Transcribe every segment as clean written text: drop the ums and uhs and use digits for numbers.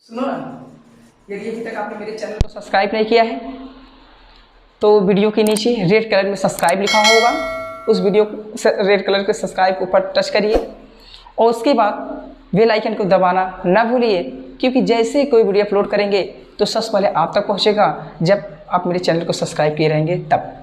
सुनो ना, यदि अभी तक आपने मेरे चैनल को सब्सक्राइब नहीं किया है तो वीडियो के नीचे रेड कलर में सब्सक्राइब लिखा होगा, उस वीडियो रेड कलर के सब्सक्राइब के ऊपर टच करिए और उसके बाद बेल आइकन को दबाना ना भूलिए, क्योंकि जैसे कोई वीडियो अपलोड करेंगे तो सबसे पहले आप तक पहुंचेगा जब आप मेरे चैनल को सब्सक्राइब किए रहेंगे तब।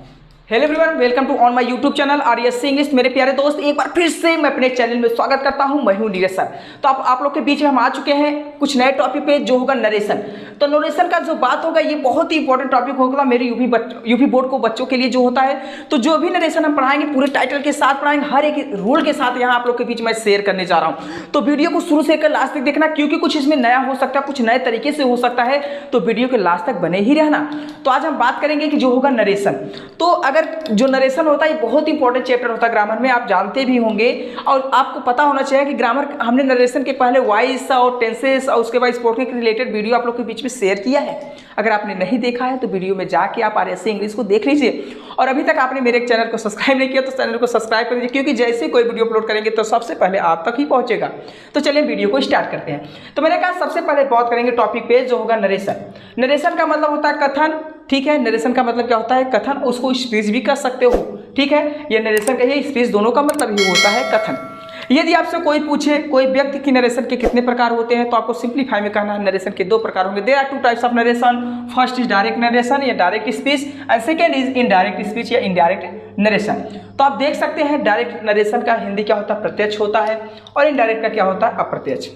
Hello everyone, welcome to on my YouTube channel RSC English. मेरे प्यारे दोस्त, एक बार फिर से मैं अपने चैनल में स्वागत करता हूं। मैं हूं नीरज सर। तो आप लोग के बीच में हम आ चुके हैं कुछ नए टॉपिक पे, जो होगा नरेशन। तो नरेशन का जो बात होगा ये बहुत ही इंपॉर्टेंट टॉपिक होगा मेरे यूपी बोर्ड को बच्चों के लिए जो होता है। तो जो भी नरेशन हम पढ़ाएंगे पूरे टाइटल के साथ पढ़ाएंगे, हर एक रूल के साथ यहाँ आप लोग के बीच में शेयर करने जा रहा हूँ। तो वीडियो को शुरू से लेकर लास्ट तक देखना, क्योंकि कुछ इसमें नया हो सकता है, कुछ नए तरीके से हो सकता है, तो वीडियो के लास्ट तक बने ही रहना। तो आज हम बात करेंगे कि जो होगा नरेशन। तो अगर जो नरेशन होता है ये बहुत इंपॉर्टेंट चैप्टर होता है ग्रामर में, आप जानते भी होंगे और आपको पता होना चाहिए कि ग्रामर हमने नरेशन के पहले वॉइस और टेंसेस और उसके बाद स्पोकन के रिलेटेड वीडियो आप लोग के बीच में शेयर किया है। अगर आपने नहीं देखा है तो वीडियो में जाके आप आरएससी इंग्लिश को देख लीजिए। और अभी तक आपने मेरे चैनल को सब्सक्राइब नहीं किया तो चैनल को सब्सक्राइब कर लीजिए, क्योंकि जैसे कोई वीडियो अपलोड करेंगे तो सबसे पहले आप तक ही पहुंचेगा। तो चलिए वीडियो को स्टार्ट करते हैं। तो मैंने कहा सबसे पहले बात करेंगे टॉपिक पे जो होगा नरेशन। नरेशन का मतलब होता है कथन, ठीक है। नरेशन का मतलब क्या होता है? कथन। उसको स्पीच भी कर सकते हो, ठीक है। ये नरेशन का, ये स्पीच दोनों का मतलब ही होता है कथन। यदि आपसे कोई पूछे कोई व्यक्ति की नरेशन के कितने प्रकार होते हैं, तो आपको सिंप्लीफाई में कहना है नरेशन के दो प्रकार होंगे। There are two types of narration. First is direct narration या direct speech, and second is indirect speech या इनडायरेक्ट नरेशन। तो आप देख सकते हैं डायरेक्ट नरेशन का हिंदी क्या होता है? प्रत्यक्ष होता है, और इनडायरेक्ट का क्या होता है? अप्रत्यक्ष।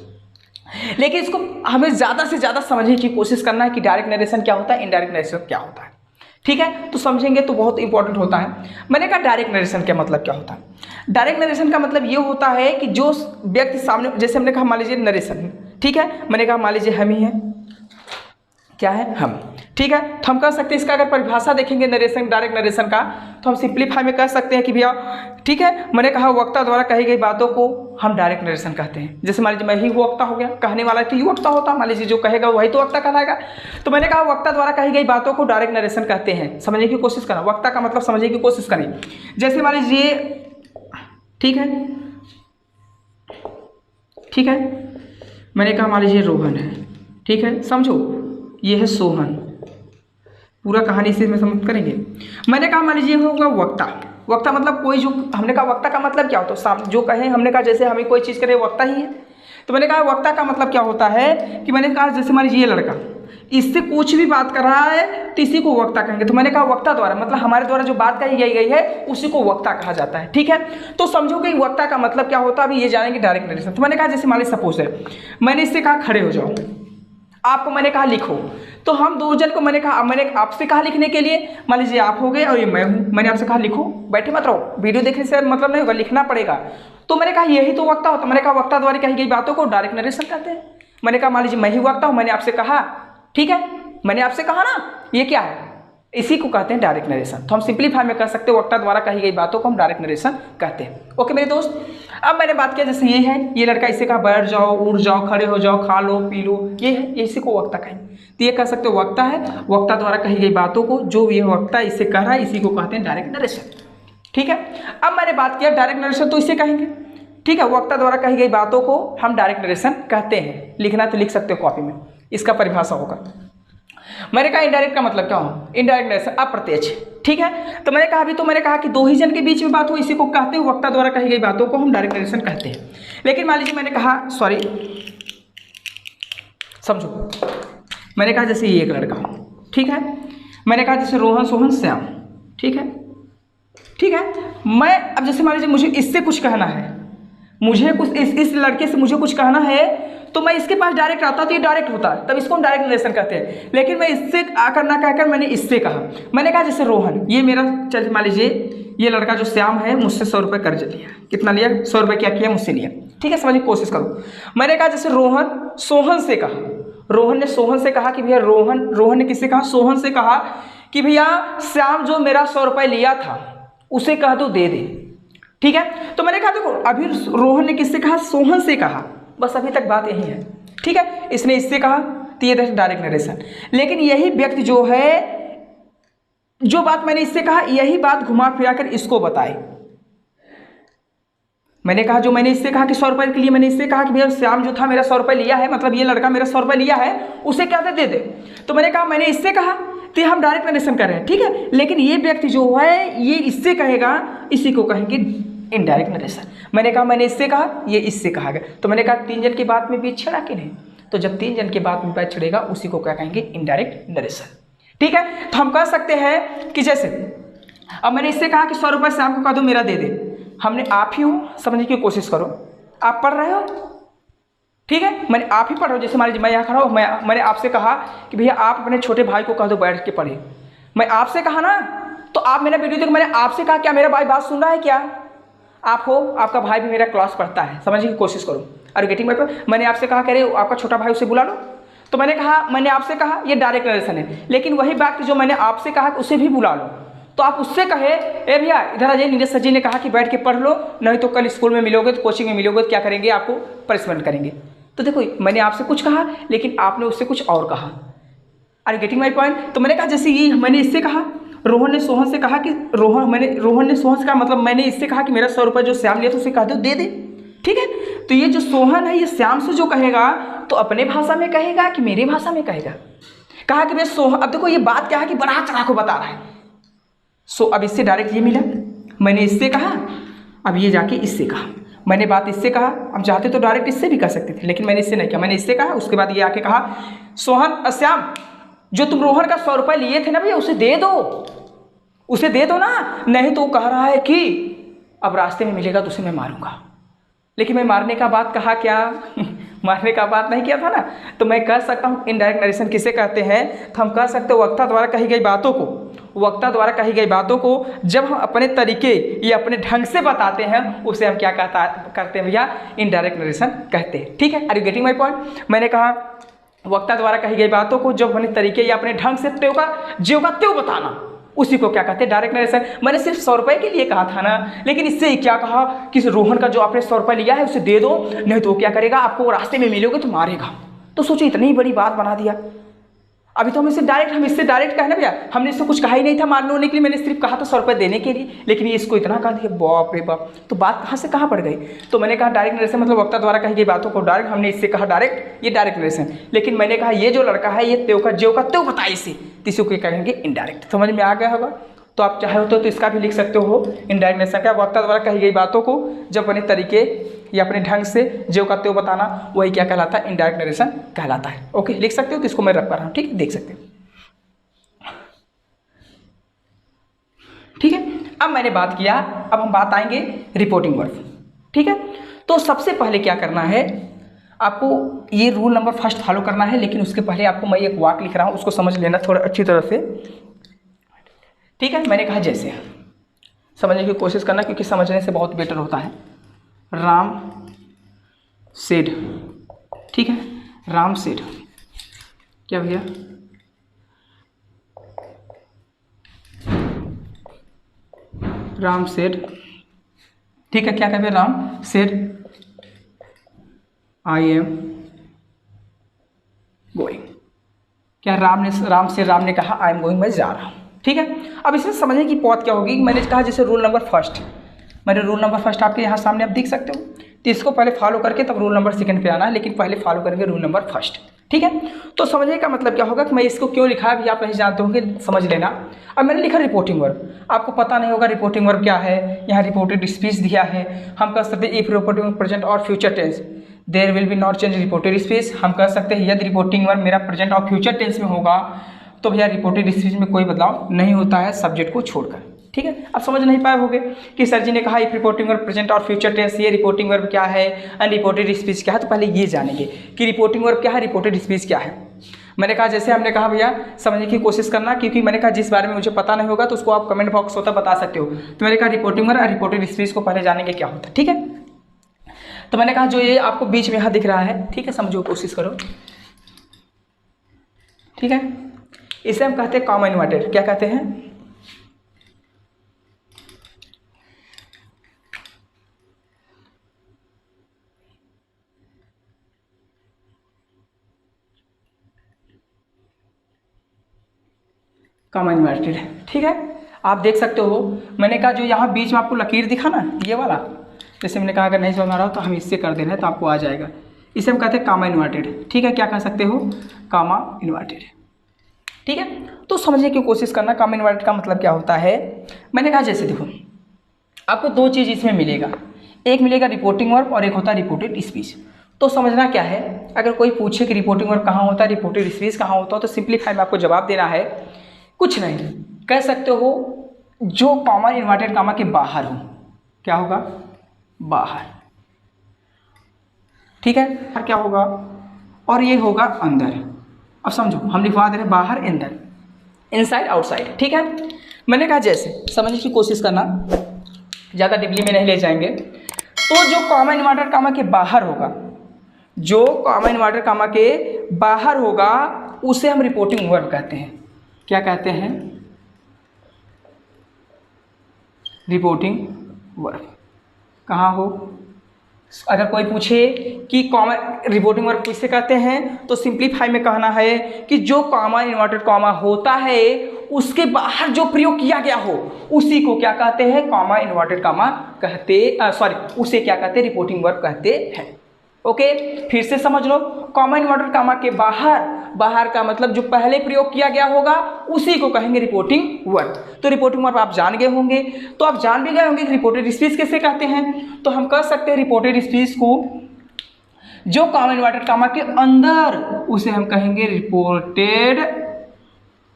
लेकिन इसको हमें ज़्यादा से ज़्यादा समझने की कोशिश करना है कि डायरेक्ट नरेशन क्या होता है, इनडायरेक्ट नरेशन क्या होता है, ठीक है। तो समझेंगे तो बहुत इंपॉर्टेंट होता है। मैंने कहा डायरेक्ट नरेशन का मतलब क्या होता है? डायरेक्ट नरेशन का मतलब ये होता है कि जो व्यक्ति सामने, जैसे हमने कहा मान लीजिए नरेशन, ठीक है। मैंने कहा मान लीजिए हम ही हैं, क्या है? हम, ठीक है। तो हम कह सकते हैं, इसका अगर परिभाषा देखेंगे नरेशन, डायरेक्ट नरेशन का, तो हम सिंप्लीफाई में कह सकते हैं कि भैया, ठीक है, मैंने कहा वक्ता द्वारा कही गई बातों को हम डायरेक्ट नरेशन कहते हैं। जैसे मान लीजिए मैं ही वक्ता हो गया, कहने वाला तो ही वक्ता होता, मान लीजिए जो कहेगा वही तो वक्ता कहलाएगा। तो मैंने कहा वक्ता द्वारा कही गई बातों को डायरेक्ट नरेशन कहते हैं। समझने की कोशिश करना, वक्ता का मतलब समझने की कोशिश करें। जैसे मान लीजिए, ठीक है, ठीक है, मैंने कहा मान लीजिए रोहन है, ठीक है, समझो ये है सोहन। पूरा कहानी से में समझ करेंगे। मैंने कहा मान लीजिए होगा वक्ता। वक्ता मतलब कोई जो, हमने कहा वक्ता का मतलब क्या होता है? सामने जो कहे, हमने कहा जैसे हमें कोई चीज़ करे वक्ता ही है। तो मैंने कहा वक्ता का मतलब क्या होता है कि मैंने कहा जैसे मान लीजिए ये लड़का इससे कुछ भी बात कर रहा है तो इसी को वक्ता कहेंगे। तो मैंने कहा वक्ता द्वारा मतलब हमारे द्वारा जो बात कही गई है उसी को वक्ता कहा जाता है, ठीक है। तो समझो कि वक्ता का मतलब क्या होता है, अभी ये जानेंगे डायरेक्ट नरेशन। तो मैंने कहा जैसे मान लीजिए सपोज है, मैंने इससे कहा खड़े हो जाओ, आपको मैंने कहा लिखो, तो हम दो जन को मैंने कहा, मैंने आपसे कहा लिखने के लिए, मान लीजिए आप हो गए और ये मैं हूँ। मैंने आपसे कहा लिखो, बैठे मत रहो, वीडियो देखने से मतलब नहीं होगा, लिखना पड़ेगा। तो मैंने कहा यही तो वक्ता होता। मैंने कहा वक्ता द्वारा कही गई बातों को डायरेक्ट नरेशन कहते हैं। मैंने कहा मान लीजिए मैं ही वक्ता हूँ, मैंने आपसे कहा, ठीक है, मैंने आपसे कहा ना, ये क्या है? इसी को कहते हैं डायरेक्ट नरेशन। तो हम सिंप्लीफाई में कह सकते हैं वक्ता द्वारा कही गई बातों को हम डायरेक्ट नरेशन कहते हैं। ओके मेरे दोस्त, अब मैंने बात किया जैसे ये है, ये लड़का, इससे कहा बैठ जाओ, उठ जाओ, खड़े हो जाओ, खा लो, पी लो, ये है, इसी को वक्ता कहेंगे। तो ये कह सकते हो वक्ता है। वक्ता द्वारा कही गई बातों को जो ये वक्ता इससे कह रहा है इसी को कहते हैं डायरेक्ट नरेशन, ठीक है। अब मैंने बात किया डायरेक्ट नरेशन, तो इसे कहेंगे, ठीक है, वक्ता द्वारा कही गई बातों को हम डायरेक्ट नरेशन कहते हैं। लिखना तो लिख सकते हो कॉपी में, इसका परिभाषा होगा। मैंने कहा इनडायरेक्ट का मतलब क्या हो? इनडायरेक्ट नरेशन अप्रत्यक्ष, ठीक है। तो मैंने कहा अभी तो मैंने कहा कि दो ही जन के बीच में बात हो इसी को कहते हैं वक्ता द्वारा कही गई बातों को हम डायरेक्ट नरेशन कहते हैं। लेकिन मान लीजिए मैंने कहा, सॉरी समझो, मैंने कहा जैसे ये एक लड़का, ठीक है, मैंने कहा जैसे रोहन, सोहन, श्याम, ठीक है, ठीक है। मैं अब जैसे मान लीजिए मुझे इससे कुछ कहना है, मुझे कुछ इस लड़के से मुझे कुछ कहना है, तो मैं इसके पास डायरेक्ट आता तो ये डायरेक्ट होता है, तब इसको हम डायरेक्ट नरेशन कहते हैं। लेकिन मैं इससे आकर ना कहकर मैंने इससे कहा, मैंने कहा जैसे रोहन, ये मेरा, चल मान लीजिए ये लड़का जो श्याम है मुझसे 100 रुपये कर्ज लिया। कितना लिया? 100 रुपये। क्या किया? मुझसे लिया, ठीक है। समझने की कोशिश करो। मैंने कहा जैसे रोहन सोहन से कहा, रोहन ने सोहन से कहा कि भैया रोहन ने किससे कहा? सोहन से कहा कि भैया श्याम जो मेरा 100 रुपये लिया था उसे कह दो दे दे, ठीक है। तो मैंने कहा देखो अभी रोहन ने किससे कहा? सोहन से कहा, बस अभी तक बात यही है, ठीक है। इसने इससे कहा तो ये डायरेक्ट नरेशन। लेकिन यही व्यक्ति जो है, जो बात मैंने इससे कहा यही बात घुमा फिरा कर इसको बताए, मैंने कहा जो मैंने इससे कहा कि 100 रुपये के लिए मैंने इससे कहा कि भैया श्याम जो था मेरा 100 रुपये लिया है, मतलब ये लड़का मेरा 100 रुपये लिया है, उसे क्या दे दे। तो मैंने कहा मैंने इससे कहा, तो हम डायरेक्ट नरेशन कर रहे हैं, ठीक है। लेकिन ये व्यक्ति जो है ये इससे कहेगा, इसी को कहेंगे इनडायरेक्ट नरेशन। मैंने कहा मैंने इससे कहा, ये इससे कहा गया। तो मैंने कहा 3 जन की बात में बीच छड़ा कि नहीं, तो जब 3 जन की बात में बीच छड़ेगा उसी को क्या कहेंगे, इनडायरेक्ट नरेशन, ठीक है। तो हम कह सकते हैं कि जैसे अब मैंने इससे कहा कि 100 रुपये श्याम को कह दो मेरा दे दे। हमने आप ही हो, समझने की कोशिश करो, आप पढ़ रहे हो, ठीक है, मैंने आप ही पढ़ रहा हूँ। जैसे मान लीजिए मैं यहाँ खड़ा हूँ, मैंने आपसे कहा कि भैया आप अपने छोटे भाई को कह दो बैठ के पढ़े। मैं आपसे कहा ना, तो आप मेरा वीडियो देखो, मैंने आपसे कहा, क्या मेरा भाई बात सुन रहा है क्या? आप हो, आपका भाई भी मेरा क्लास पढ़ता है, समझने की कोशिश करो। Are you getting my point? मैंने आपसे कहा कह रहे आपका छोटा भाई उसे बुला लो, तो मैंने कहा मैंने आपसे कहा, ये डायरेक्ट नरेशन है। लेकिन वही बात जो मैंने आपसे कहा उसे भी बुला लो, तो आप उससे कहे ए भैया इधर आ जाइए, नीरज सर जी ने कहा कि बैठ के पढ़ लो, नहीं तो कल स्कूल में मिलोगे तो कोचिंग में मिलोगे तो क्या करेंगे, आपको पनिशमेंट करेंगे। तो देखो मैंने आपसे कुछ कहा लेकिन आपने उससे कुछ और कहा। Are you getting my point? तो मैंने कहा जैसे ये मैंने इससे कहा, रोहन ने सोहन से कहा कि रोहन ने सोहन से कहा, मतलब मैंने इससे कहा कि मेरा 100 रुपये जो श्याम लिया तो उसे कह दो दे दे, ठीक है। तो ये जो सोहन है ये श्याम से जो कहेगा तो अपने भाषा में कहेगा कि मेरी भाषा में कहेगा। कहा कि मैं सोहन, अब देखो ये बात क्या है कि बड़ा चढ़ा को बता रहा है। अब इससे डायरेक्ट ये मिला, मैंने इससे कहा, अब ये जाके इससे कहा, मैंने बात इससे कहा, हम चाहते तो डायरेक्ट इससे भी कर सकते थे, लेकिन मैंने इससे नहीं किया, मैंने इससे कहा, उसके बाद ये आके कहा सोहन श्याम जो तुम रोहन का 100 रुपये लिए थे ना भैया उसे दे दो, उसे दे दो ना, नहीं तो वो कह रहा है कि अब रास्ते में मिलेगा तो उसे मैं मारूंगा। लेकिन मैं मारने का बात कहा क्या मारने का बात नहीं किया था ना। तो मैं कह सकता हूँ इनडायरेक्ट नरेशन किसे कहते हैं, तो हम कह सकते हैं वक्ता द्वारा कही गई बातों को, वक्ता द्वारा कही गई बातों को जब हम अपने तरीके या अपने ढंग से बताते हैं उसे हम क्या करते हैं भैया, इनडायरेक्ट नरेशन कहते हैं, ठीक है। Are you getting my point? मैंने कहा वक्ता द्वारा कही गई बातों को जब अपने तरीके या अपने ढंग से त्यों का ज्यों का त्यों बताना, उसी को क्या कहते हैं, डायरेक्ट नरेशन। मैंने सिर्फ 100 रुपये के लिए कहा था ना, लेकिन इससे क्या कहा कि रोहन का जो आपने 100 रुपये लिया है उसे दे दो, नहीं तो क्या करेगा, आपको रास्ते में मिलोगे तो मारेगा। तो सोचो इतनी बड़ी बात बना दिया। अभी तो हम इससे डायरेक्ट कहना भैया, हमने इससे कुछ कहा ही नहीं था मारने होने के लिए, मैंने सिर्फ कहा था 100 रुपये देने के लिए, लेकिन ये इसको इतना कहा दिया, बाप रे बाप। तो बात कहाँ से कहाँ पड़ गई। तो मैंने कहा डायरेक्ट नरेशन मतलब वक्ता द्वारा कही गई बातों को डायरेक्ट, हमने इससे कहा डायरेक्ट, ये डायरेक्ट नरेशन। लेकिन मैंने कहा ये जो लड़का है ये त्यों का ज्यों का त्यों बताए इसे, इसी को कहेंगे इनडायरेक्ट। समझ में आ गया होगा? तो आप चाहे हो तो इसका भी लिख सकते हो इनडायरेक्ट नरेशन का, वक्ता द्वारा कही गई बातों को जब अपने तरीके या अपने ढंग से ज्यों का त्यों बताना, वही क्या कहलाता है, इनडायरेक्ट नरेशन कहलाता है। ओके, लिख सकते हो, तो इसको मैं रख पा रहा हूँ, ठीक है, देख सकते हो, ठीक है। अब मैंने बात किया, अब हम बात आएंगे रिपोर्टिंग वर्ब, ठीक है। तो सबसे पहले क्या करना है, आपको ये रूल नंबर फर्स्ट फॉलो करना है, लेकिन उसके पहले आपको मैं एक वाक्य लिख रहा हूँ, उसको समझ लेना थोड़ा अच्छी तरह से, ठीक है। मैंने कहा जैसे, समझने की कोशिश करना क्योंकि समझने से बहुत बेटर होता है। राम सेड, ठीक है, राम सेड, क्या भैया, राम सेड, ठीक है, क्या कहते हैं, Ram said I am going. क्या राम ने कहा आई एम गोइंग, मैं जा रहा हूँ, ठीक है। अब इसमें समझने की बात क्या होगी, मैंने कहा जैसे रूल नंबर फर्स्ट, मैंने रूल नंबर फर्स्ट आपके यहाँ सामने आप देख सकते हो, तो इसको पहले फॉलो करके तब रूल नंबर सेकंड पे आना है, लेकिन पहले फॉलो करेंगे रूल नंबर फर्स्ट, ठीक है। तो समझने का मतलब क्या होगा कि मैं इसको क्यों लिखा है, आप नहीं जानते होंगे, समझ लेना। अब मैंने लिखा रिपोर्टिंग वर्ब, आपको पता नहीं होगा रिपोर्टिंग वर्ब क्या है, यहाँ रिपोर्टेड स्पीच दिया है, हम कह सकते हैं इफ रिपोर्टिंग प्रेजेंट और future tense there will be not change reported speech. हम कह सकते हैं यदि रिपोर्टिंग वर्ब मेरा प्रेजेंट और फ्यूचर टेंस में होगा तो भैया रिपोर्टेड स्पीच में कोई बदलाव नहीं होता है सब्जेक्ट को छोड़कर, ठीक है। अब समझ नहीं पाए होंगे कि सर जी ने कहा इफ रिपोर्टिंग वर्ब प्रेजेंट और फ्यूचर टेंस, ये रिपोर्टिंग वर्ब क्या है, अनरिपोर्टेड स्पीच क्या है। तो पहले ये जानेंगे कि रिपोर्टिंग वर्ब क्या है, रिपोर्टेड स्पीच क्या है। मैंने कहा जैसे हमने कहा भैया समझने की कोशिश करना, क्योंकि मैंने कहा जिस बारे में मुझे पता नहीं होगा तो उसको आप कमेंट बॉक्स होता बता सकते हो। तो मैंने कहा रिपोर्टिंग वर्ब और रिपोर्टेड स्पीच को पहले जानेंगे क्या होता है, ठीक है। तो मैंने कहा जो ये आपको बीच में यहाँ दिख रहा है, ठीक है, समझो कोशिश करो, ठीक है। इसे हम कहते हैं कॉमा इन्वर्टेड, क्या कहते हैं, कॉमा इन्वर्टेड, ठीक है। आप देख सकते हो मैंने कहा जो यहाँ बीच में आपको लकीर दिखा ना, ये वाला, जैसे मैंने कहा अगर नहीं समझ आ रहा हो तो हम इससे कर देना है तो आपको आ जाएगा। इसे हम कहते हैं कामा इन्वर्टेड, ठीक है, क्या कह सकते हो, कामा इन्वर्टेड, ठीक है। तो समझने की कोशिश करना कामा इन्वर्टेड का मतलब क्या होता है। मैंने कहा जैसे देखो आपको दो चीज़ इसमें मिलेगा, एक मिलेगा रिपोर्टिंग वर्ब और एक होता है रिपोर्टेड स्पीच। तो समझना क्या है, अगर कोई पूछे कि रिपोर्टिंग वर्ब कहाँ होता है, रिपोर्टेड स्पीच कहाँ होता है, तो सिंपलीफाई में आपको जवाब देना है कुछ नहीं, कह सकते हो जो कॉमा इन्वर्टेड कामा के बाहर हो, क्या होगा, बाहर, ठीक है, और क्या होगा, और ये होगा अंदर। अब समझो हम लिखवा दे रहे बाहर अंदर, इनसाइड आउटसाइड, ठीक है। मैंने कहा जैसे समझने की कोशिश करना, ज़्यादा डिपली में नहीं ले जाएंगे। तो जो कॉमा इन्वर्टेड कामा के बाहर होगा, जो कॉमा इन्वर्टेड कामा के बाहर होगा उसे हम रिपोर्टिंग वर्ब कहते हैं। क्या कहते हैं, रिपोर्टिंग वर्ब। कहाँ हो, अगर कोई पूछे कि कॉमा रिपोर्टिंग वर्ब किसे कहते हैं, तो सिंपलीफाई में कहना है कि जो कॉमा इन्वर्टेड कॉमा होता है उसके बाहर जो प्रयोग किया गया हो उसी को क्या कहते हैं, कॉमा इन्वर्टेड कॉमा कहते, उसे क्या कहते हैं, रिपोर्टिंग वर्ब कहते हैं। ओके, फिर से समझ लो, कॉमा इन्वर्टेड कॉमा के बाहर, बाहर का मतलब जो पहले प्रयोग किया गया होगा उसी को कहेंगे रिपोर्टिंग वर्ब। तो रिपोर्टिंग वर्ब आप जान गए होंगे, तो आप जान भी गए होंगे कि रिपोर्टेड स्पीच कैसे कहते हैं। तो हम कह सकते हैं रिपोर्टेड स्पीच को जो कॉमा इन्वर्टेड कॉमा के अंदर, उसे हम कहेंगे रिपोर्टेड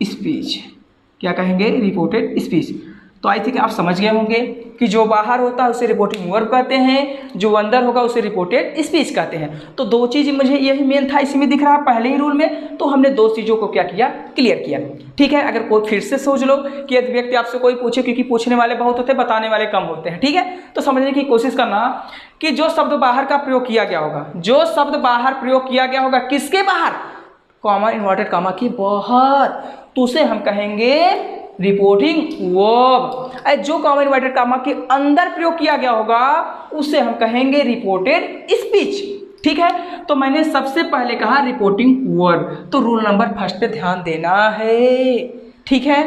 स्पीच। क्या कहेंगे, रिपोर्टेड स्पीच। तो आई थिंक आप समझ गए होंगे कि जो बाहर होता है उसे रिपोर्टिंग वर्ब कहते हैं, जो अंदर होगा उसे रिपोर्टेड स्पीच कहते हैं। तो दो चीज़ मुझे यही मेन था, इसी में दिख रहा है पहले ही रूल में, तो हमने दो चीज़ों को क्या किया, क्लियर किया, ठीक है। अगर कोई फिर से सोच लो कि यदि व्यक्ति आपसे कोई पूछे, क्योंकि पूछने वाले बहुत होते हैं बताने वाले कम होते हैं, ठीक है, तो समझने की कोशिश करना कि जो शब्द बाहर का प्रयोग किया गया होगा, जो शब्द बाहर प्रयोग किया गया होगा, किसके बाहर, कॉमा इन्वर्टेड कॉमा के बाहर, तो उसे हम कहेंगे रिपोर्टिंग वर्ब। जो कॉमा इन्वर्टेड कॉमा के अंदर प्रयोग किया गया होगा उसे हम कहेंगे रिपोर्टेड स्पीच, ठीक है। तो मैंने सबसे पहले कहा रिपोर्टिंग वर्ब, तो रूल नंबर फर्स्ट पे ध्यान देना है, ठीक है।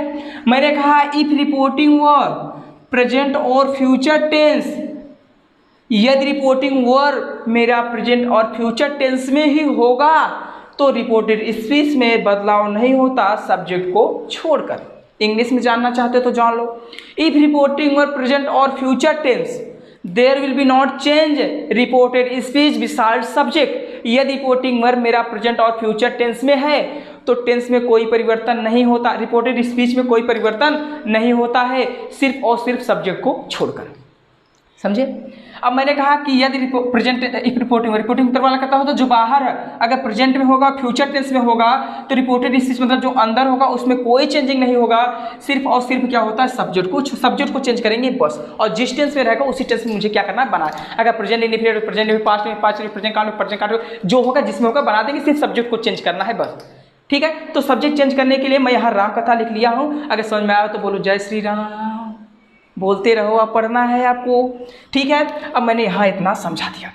मैंने कहा इफ रिपोर्टिंग वर्ब प्रेजेंट और फ्यूचर टेंस, यदि रिपोर्टिंग वर्ब मेरा प्रेजेंट और फ्यूचर टेंस में ही होगा तो रिपोर्टेड स्पीच में बदलाव नहीं होता सब्जेक्ट को छोड़कर। इंग्लिश में जानना चाहते हो तो जान लो, इफ रिपोर्टिंग वर्ब प्रेजेंट और future tense there will be not change reported speech beside subject. यदि रिपोर्टिंग वर्ब मेरा प्रेजेंट और फ्यूचर टेंस में है तो टेंस में कोई परिवर्तन नहीं होता, रिपोर्टेड स्पीच में कोई परिवर्तन नहीं होता है, सिर्फ और सिर्फ सब्जेक्ट को छोड़कर, समझे। अब मैंने कहा कि यदि प्रेजेंट इफ रिपोर्टिंग उत्तर वाला कहता हो तो जो बाहर है, अगर प्रेजेंट में होगा, फ्यूचर टेंस में होगा, तो रिपोर्टेड स्पीच मतलब जो अंदर होगा उसमें कोई चेंजिंग नहीं होगा, सिर्फ और सिर्फ क्या होता है, सब्जेक्ट को चेंज करेंगे बस। और जिस टेंस में रहेगा उसी टेंस में मुझे क्या करना है, बना है। अगर प्रेजेंट इंडिफिनिट, प्रेजेंट में, पास्ट में, पास्ट में, प्रेजेंट काल में, प्रेजेंट काल में, जो होगा जिसमें होगा बना देंगे, सिर्फ सब्जेक्ट को चेंज करना है बस, ठीक है। तो सब्जेक्ट चेंज करने के लिए मैं यहाँ राम कथा लिख लिया हूँ, अगर समझ में आया तो बोलो जय श्री राम, बोलते रहो, आप पढ़ना है आपको, ठीक है। अब मैंने यहाँ इतना समझा दिया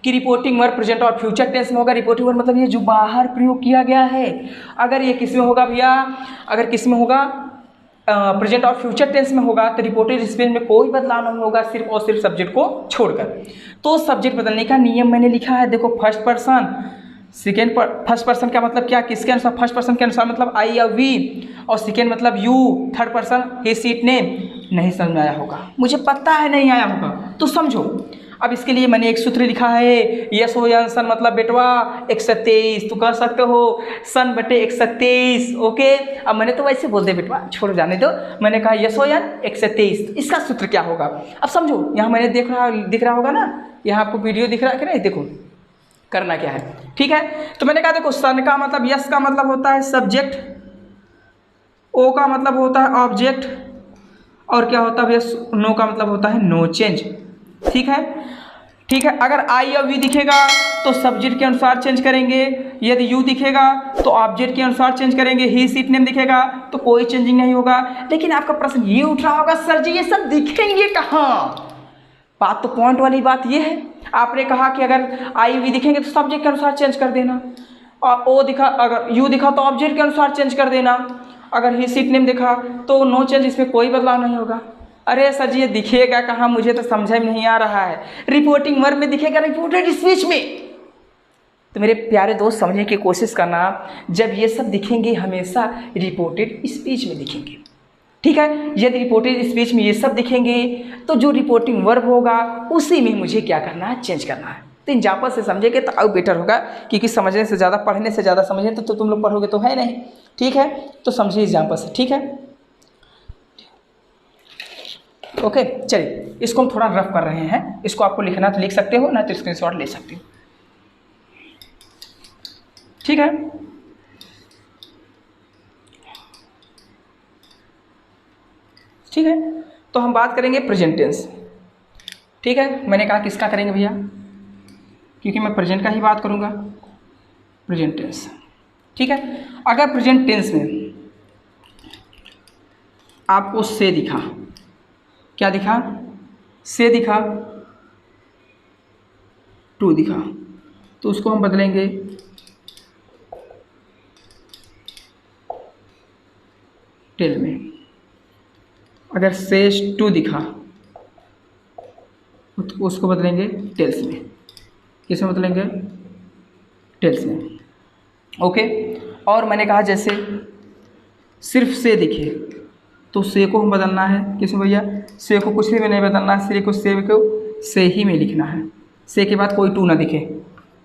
कि रिपोर्टिंग वर्ब प्रेजेंट और फ्यूचर टेंस में होगा। रिपोर्टिंग वर्ब मतलब ये जो बाहर प्रयोग किया गया है, अगर ये किस में होगा भैया, अगर किस में होगा, प्रेजेंट और फ्यूचर टेंस में होगा तो रिपोर्टेड स्पीच में कोई बदलाव नहीं होगा, सिर्फ और सिर्फ सब्जेक्ट को छोड़कर। तो सब्जेक्ट बदलने का नियम मैंने लिखा है, देखो फर्स्ट पर्सन, फर्स्ट पर्सन का मतलब क्या, किसके अनुसार, फर्स्ट पर्सन के अनुसार मतलब आई या वी, और सेकेंड मतलब you, third person he seat name. नहीं समझ में आया होगा, मुझे पता है नहीं आया होगा, तो समझो। अब इसके लिए मैंने एक सूत्र लिखा है, यस हो या सन मतलब बेटवा 123, तो कह सकते हो सन बटे 123, ओके। अब मैंने तो वैसे बोल दे बेटवा, छोड़ जाने दो, मैंने कहा यस हो या 123, तो इसका सूत्र क्या होगा। अब समझो, यहाँ मैंने दिख रहा होगा ना, यहाँ आपको वीडियो दिख रहा है कि नहीं, देखो करना क्या है, ठीक है। तो मैंने कहा देखो सन का मतलब, यस का मतलब होता है सब्जेक्ट, ओ का मतलब होता है ऑब्जेक्ट, और क्या होता है यस, नो का मतलब होता है नो चेंज, ठीक है, ठीक है। अगर आई या वी दिखेगा तो सब्जेक्ट के अनुसार चेंज करेंगे, यदि यू दिखेगा तो ऑब्जेक्ट के अनुसार चेंज करेंगे, ही सीट नेम दिखेगा तो कोई चेंजिंग नहीं होगा। लेकिन आपका प्रश्न ये उठ रहा होगा, सर जी ये सब दिखेंगे कहाँ। बात तो पॉइंट वाली बात ये है, आपने कहा कि अगर आई वी दिखेंगे तो सब्जेक्ट के अनुसार चेंज कर देना, और ओ दिखा, अगर यू दिखा तो ऑब्जेक्ट के अनुसार चेंज कर देना, अगर ही सीट नेम दिखा तो नो चेंज, इसमें कोई बदलाव नहीं होगा। अरे सर जी ये दिखेगा कहाँ, मुझे तो समझ में नहीं आ रहा है। रिपोर्टिंग वर्ब में दिखेगा, रिपोर्टेड स्पीच में। तो मेरे प्यारे दोस्त समझने की कोशिश करना, जब ये सब दिखेंगे हमेशा रिपोर्टेड स्पीच में दिखेंगे, ठीक है। यदि रिपोर्टेड स्पीच में ये सब दिखेंगे तो जो रिपोर्टिंग वर्ब होगा उसी में मुझे क्या करना है, चेंज करना है। तो एग्जाम्पल से समझेंगे तो और बेटर होगा, क्योंकि समझने से ज़्यादा पढ़ने से ज़्यादा समझने तो तुम लोग पढ़ोगे तो है नहीं, ठीक है। तो समझिए एग्जाम्पल से, ठीक है। ओके चलिए, इसको हम थोड़ा रफ कर रहे हैं, इसको आपको लिखना तो लिख सकते हो, ना तो स्क्रीनशॉट ले सकते हो, ठीक है। ठीक है, तो हम बात करेंगे प्रेजेंट टेंस, ठीक है। मैंने कहा किसका करेंगे भैया, क्योंकि मैं प्रेजेंट का ही बात करूंगा, प्रेजेंट टेंस, ठीक है। अगर प्रेजेंट टेंस में आपको से दिखा, क्या दिखा, से दिखा, टू दिखा, तो उसको हम बदलेंगे टेल में। अगर सेज टू दिखा तो उसको बदलेंगे टेल्स में। किस में बदलेंगे, टेल्स में, ओके। और मैंने कहा जैसे सिर्फ से दिखे तो से को हम बदलना है, किस में भैया, से को कुछ भी नहीं बदलना है, सिर्फ से को से ही में लिखना है। से के बाद कोई टू ना दिखे,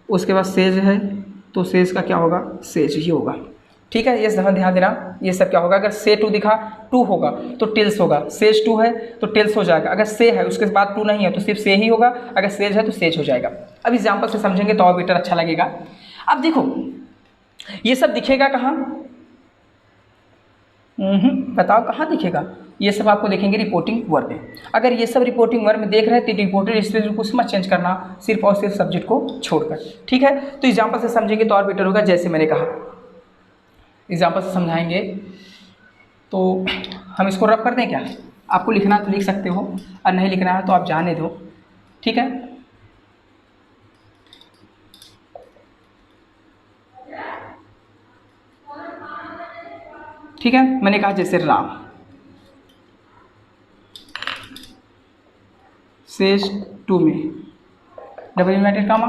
उसके बाद सेज है तो सेज का क्या होगा, सेज ही होगा, ठीक है। ये सब ध्यान देना, ये सब क्या होगा, अगर से टू दिखा, टू होगा तो टेल्स होगा, सेज टू है तो टेल्स हो जाएगा। अगर से है उसके बाद टू नहीं है तो सिर्फ से ही होगा, अगर सेज है तो सेज हो जाएगा। अब एग्जाम्पल से समझेंगे तो और बेटर अच्छा लगेगा। अब देखो ये सब दिखेगा कहाँ, बताओ कहाँ दिखेगा, ये सब आपको देखेंगे रिपोर्टिंग वर्ब में। अगर ये सब रिपोर्टिंग वर्ब में देख रहे हैं तो रिपोर्टेड स्पीच में कुछ मत चेंज करना, सिर्फ और सिर्फ सब्जेक्ट को छोड़कर, ठीक है। तो एग्जाम्पल से समझेंगे तो और बेटर होगा। जैसे मैंने कहा एग्जाम्पल से समझाएंगे तो हम इसको रफ कर दें क्या, आपको लिखना तो लिख सकते हो और नहीं लिखना है तो आप जाने दो, ठीक है। ठीक है, मैंने कहा जैसे Ram, says to me double inverted comma,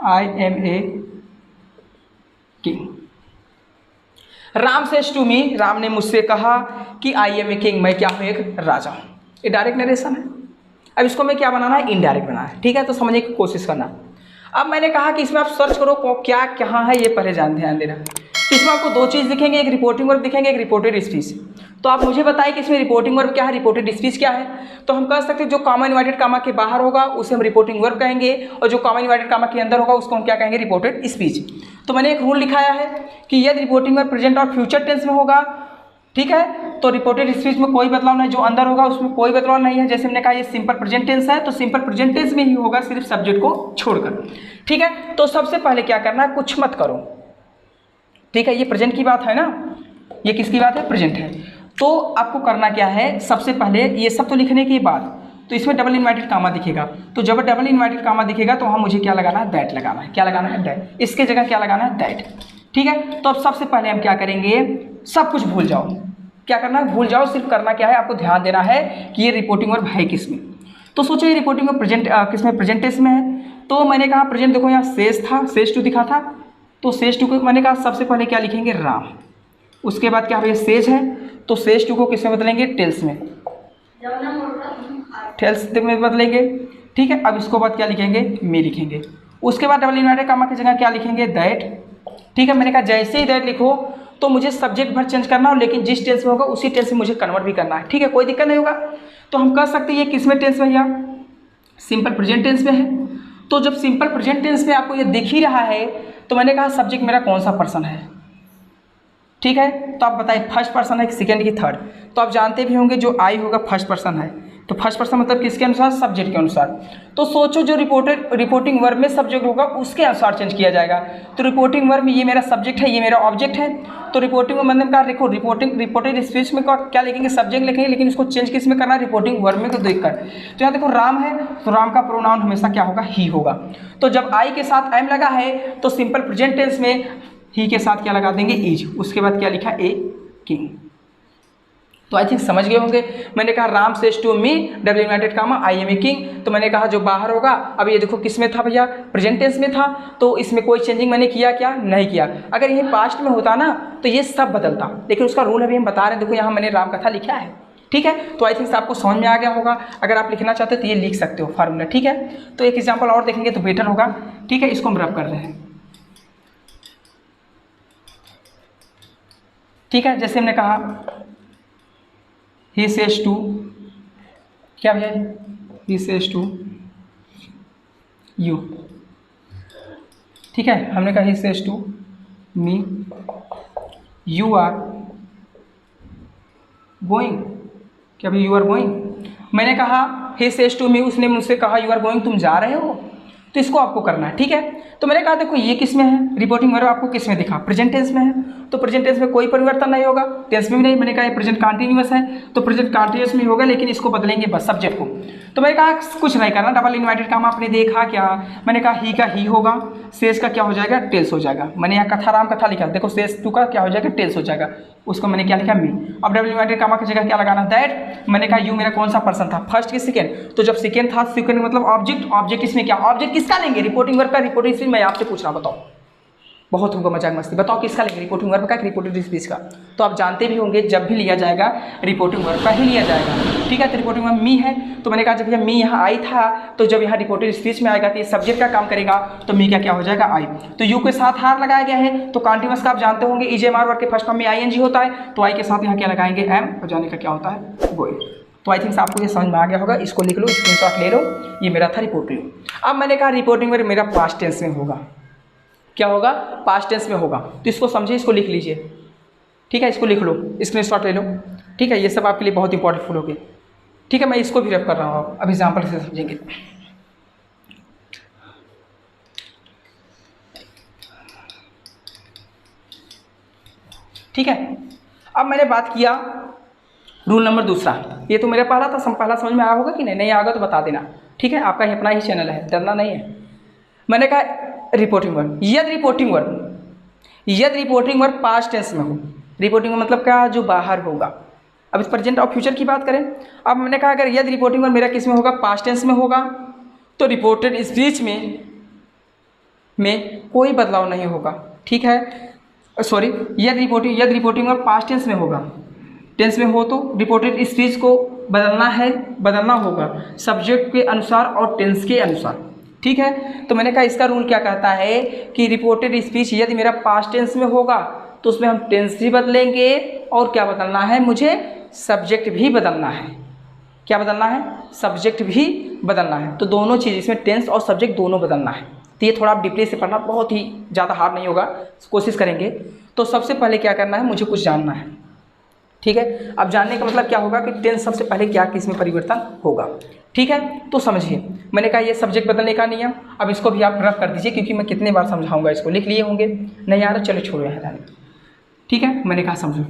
I am a king. Ram says to me, Ram ने मुझसे कहा कि आई एम ए किंग, मैं क्या हूँ, एक राजा हूँ। ये डायरेक्ट नरेशन है। अब इसको मैं क्या बनाना है, इनडायरेक्ट बनाना है, ठीक है। तो समझने की कोशिश करना। अब मैंने कहा कि इसमें आप सर्च करो क्या कहाँ है, ये पहले ध्यान देना। तो इसमें आपको दो चीज़ दिखेंगे, एक रिपोर्टिंग वर्ब दिखेंगे, एक रिपोर्टेड स्पीच। तो आप मुझे बताइए कि इसमें रिपोर्टिंग वर्ब क्या है, रिपोर्टेड स्पीच क्या है। तो हम कह सकते हैं जो कॉमा इन्वर्टेड कामा के बाहर होगा उसे हम रिपोर्टिंग वर्ब कहेंगे, और जो कॉमा इन्वर्टेड कामा के अंदर होगा उसको हम क्या कहेंगे, रिपोर्टेड स्पीच। तो मैंने एक रूल लिखाया है कि यदि रिपोर्टिंग वर्ब प्रेजेंट और फ्यूचर टेंस में होगा, ठीक है, तो रिपोर्टेड स्पीच में कोई बदलाव नहीं, जो अंदर होगा उसमें कोई बदलाव नहीं है। जैसे हमने कहा ये सिंपल प्रेजेंट टेंस है तो सिंपल प्रेजेंट टेंस में ही होगा, सिर्फ सब्जेक्ट को छोड़कर, ठीक है। तो सबसे पहले क्या करना है, कुछ मत करो, ठीक है। ये प्रेजेंट की बात है ना, ये किसकी बात है, प्रेजेंट है। तो आपको करना क्या है, सबसे पहले ये सब तो लिखने के बाद तो इसमें डबल इन्वर्टेड कामा दिखेगा, तो जब डबल इन्वर्टेड कामा दिखेगा तो वहाँ मुझे क्या लगाना है, दैट लगाना है। क्या लगाना है, दैट। इसके जगह क्या लगाना है, दैट, ठीक है। तो अब सबसे पहले हम क्या करेंगे, सब कुछ भूल जाओ, क्या करना है, भूल जाओ। सिर्फ करना क्या है, आपको ध्यान देना है कि ये रिपोर्टिंग वर्ब है किस में। तो सोचो ये रिपोर्टिंग वर्ब प्रेजेंट किस में, प्रेजेंट टेंस में है। तो मैंने कहा प्रेजेंट देखो यहाँ सेज था, सेज टू दिखा था, तो सेज टू को मैंने कहा सबसे पहले क्या लिखेंगे, राम। उसके बाद क्या भैया, सेज है तो सेज टू को किस में बदलेंगे, टेल्स में, टेल्स में बदलेंगे, ठीक है। अब इसको बाद क्या लिखेंगे, में लिखेंगे। उसके बाद डबल इन्वर्टेड कामा की जगह क्या लिखेंगे, दैट, ठीक है। मैंने कहा जैसे ही दैट लिखो तो मुझे सब्जेक्ट भर चेंज करना हो, लेकिन जिस टेंस में होगा उसी टेंस में मुझे कन्वर्ट भी करना है, ठीक है, कोई दिक्कत नहीं होगा। तो हम कह सकते हैं ये किस में टेंस में, भैया सिंपल प्रेजेंट टेंस में है। तो जब सिंपल प्रेजेंट टेंस में आपको ये दिख ही रहा है तो मैंने कहा सब्जेक्ट मेरा कौन सा पर्सन है, ठीक है। तो आप बताइए फर्स्ट पर्सन है कि सेकेंड की थर्ड। तो आप जानते भी होंगे जो आई होगा फर्स्ट पर्सन है, तो फर्स्ट पर्सन मतलब किसके अनुसार, सब्जेक्ट के अनुसार। तो सोचो जो रिपोर्टिंग वर्ब में सब्जेक्ट होगा उसके अनुसार चेंज किया जाएगा। तो रिपोर्टिंग वर्ब में ये मेरा सब्जेक्ट है, ये मेरा ऑब्जेक्ट है। तो रिपोर्टिंग में मतलब क्या, देखो रिपोर्टेड स्पीच में क्या लिखेंगे, सब्जेक्ट लिखेंगे, लेकिन इसको चेंज किस में करना है, रिपोर्टिंग वर्ब में को देखकर। तो यहाँ देखो राम है तो राम का प्रोनाउन हमेशा क्या होगा, ही होगा। तो जब आई के साथ एम लगा है तो सिंपल प्रेजेंट टेंस में ही के साथ क्या लगा देंगे, इज। उसके बाद क्या लिखा, ए किंग, तो आई थिंक समझ गए होंगे। मैंने कहा Ram says to me double inverted comma I am a king, तो मैंने कहा जो बाहर होगा, अब ये देखो किस में था भैया, प्रेजेंट टेंस में था, तो इसमें कोई चेंजिंग मैंने किया क्या, नहीं किया। अगर ये पास्ट में होता ना तो ये सब बदलता, लेकिन उसका रूल अभी हम बता रहे हैं। देखो यहाँ मैंने राम कथा लिखा है, ठीक है। तो आई थिंक आपको समझ में आ गया होगा। अगर आप लिखना चाहते हो तो ये लिख सकते हो फार्मूला, ठीक है। तो एक एग्जाम्पल और देखेंगे तो बेटर होगा, ठीक है। इसको हम रब कर रहे हैं, ठीक है। जैसे हमने कहा ही सेज टू, क्या भैया, ही सेज टू यू, ठीक है। हमने कहा he says to me you are going, क्या भैया यू आर गोइंग। मैंने कहा ही सेज टू मी, उसने मुझसे कहा यू आर गोइंग, तुम जा रहे हो, तो इसको आपको करना है, ठीक है। तो मैंने कहा देखो ये किस में है, रिपोर्टिंग वर्ब आपको किस में दिखा, प्रेजेंट टेंस में है, तो प्रेजेंट टेंस में कोई परिवर्तन नहीं होगा, टेंस में भी नहीं। मैंने कहा ये प्रेजेंट कंटीन्यूअस है, तो प्रेजेंट कंटीन्यूअस में होगा, लेकिन इसको बदलेंगे बस सब्जेक्ट को। तो मैंने कहा कुछ नहीं करना, डबल इन्वर्टेड काम आपने देखा क्या, मैंने कहा ही का ही होगा, सेज का क्या हो जाएगा, टेल्स हो जाएगा। मैंने यहाँ कथा राम कथा लिखा, देखो सेज टू का क्या हो जाएगा, टेल्स हो जाएगा, उसको मैंने क्या लिखा, मी। अब डबल इन्वर्टेड कामा की जगह क्या लगाना, दैट। मैंने कहा यू मेरा कौन सा पर्सन था, फर्स्ट की सेकंड, तो जब सेकंड था, सेकंड मतलब ऑब्जेक्ट, ऑब्जेक्ट इसमें क्या, ऑब्जेक्ट किसका लेंगे, रिपोर्टिंग वर्ब का। रिपोर्टिंग स्पीच मैं आपसे पूछ रहा हूं, बताओ, बहुत होगा मजाक मस्ती, बताओ किसका लेंगे, रिपोर्टिंग वर्ब का, रिपोर्टिंग स्पीच का। तो आप जानते भी होंगे जब भी लिया जाएगा रिपोर्टिंग वर्ब का ही लिया जाएगा, ठीक है। तो रिपोर्टिंग वर्ब मी है, तो मैंने कहा जब यह मी यहाँ आई था, तो जब यहाँ रिपोर्टिंग स्पीच में आएगा तो ये सब्जेक्ट का काम करेगा, तो मी का क्या हो जाएगा, आई। तो यू के साथ हार लगाया गया है, तो कॉन्टिन्यूअस का आप जानते होंगे ईजेएमआर वर्ब के फर्स्ट फॉर्म में आईएनजी होता है, तो आई के साथ यहाँ क्या लगाएंगे, एम, और जाने का क्या होता है, गोइंग। तो आई थिंक आपको ये समझ में आ गया होगा, इसको लिख लो, स्क्रीनशॉट ले लो। ये मेरा था रिपोर्टिंग। अब मैंने कहा रिपोर्टिंग वर्ब मेरा पास्ट टेंस में होगा, क्या होगा, पास्ट टेंस में होगा, तो इसको समझिए, इसको लिख लीजिए, ठीक है। इसको लिख लो, स्क्रीनशॉट ले लो, ठीक है। ये सब आपके लिए बहुत इंपॉर्टेंट फुल होगी, ठीक है। मैं इसको भी रेफ कर रहा हूँ, अब एग्जाम्पल से समझेंगे, ठीक है। अब मैंने बात किया रूल नंबर दूसरा, ये तो मेरा पहला था, पहला समझ में आया होगा कि नहीं, नहीं आएगा तो बता देना, ठीक है। आपका ही अपना ही चैनल है, डरना नहीं है। मैंने कहा रिपोर्टिंग वर्ब, यदि रिपोर्टिंग वर्ब पास्ट टेंस में हो, रिपोर्टिंग वर्ब मतलब क्या, जो बाहर होगा। अब इस प्रेजेंट और फ्यूचर की बात करें, अब मैंने कहा अगर यदि रिपोर्टिंग वर्ब मेरा किस में होगा, पास्ट टेंस में होगा, तो रिपोर्टेड स्पीच में कोई बदलाव नहीं होगा, ठीक है। सॉरी, यदि रिपोर्टिंग वर्ब पास्ट टेंस में होगा, टेंस में हो, तो रिपोर्टेड स्पीच को बदलना होगा सब्जेक्ट के अनुसार और टेंस के अनुसार, ठीक है। तो मैंने कहा इसका रूल क्या कहता है कि रिपोर्टेड स्पीच यदि मेरा पास्ट टेंस में होगा, तो उसमें हम टेंस भी बदलेंगे, और क्या बदलना है, मुझे सब्जेक्ट भी बदलना है। क्या बदलना है, सब्जेक्ट भी बदलना है। तो दोनों चीज़, इसमें टेंस और सब्जेक्ट दोनों बदलना है। तो ये थोड़ा आप डीपली से पढ़ना, बहुत ही ज़्यादा हार्ड नहीं होगा, कोशिश करेंगे। तो सबसे पहले क्या करना है, मुझे कुछ जानना है, ठीक है। अब जानने का मतलब क्या होगा कि टेंस सबसे पहले क्या किस में परिवर्तन होगा, ठीक है। तो समझिए, मैंने कहा ये सब्जेक्ट बदलने का नियम, अब इसको भी आप रफ कर दीजिए, क्योंकि मैं कितने बार समझाऊंगा, इसको लिख लिए होंगे, नहीं आ रहा, चलो छोड़ो यहाँ जाने, ठीक है। मैंने कहा समझो,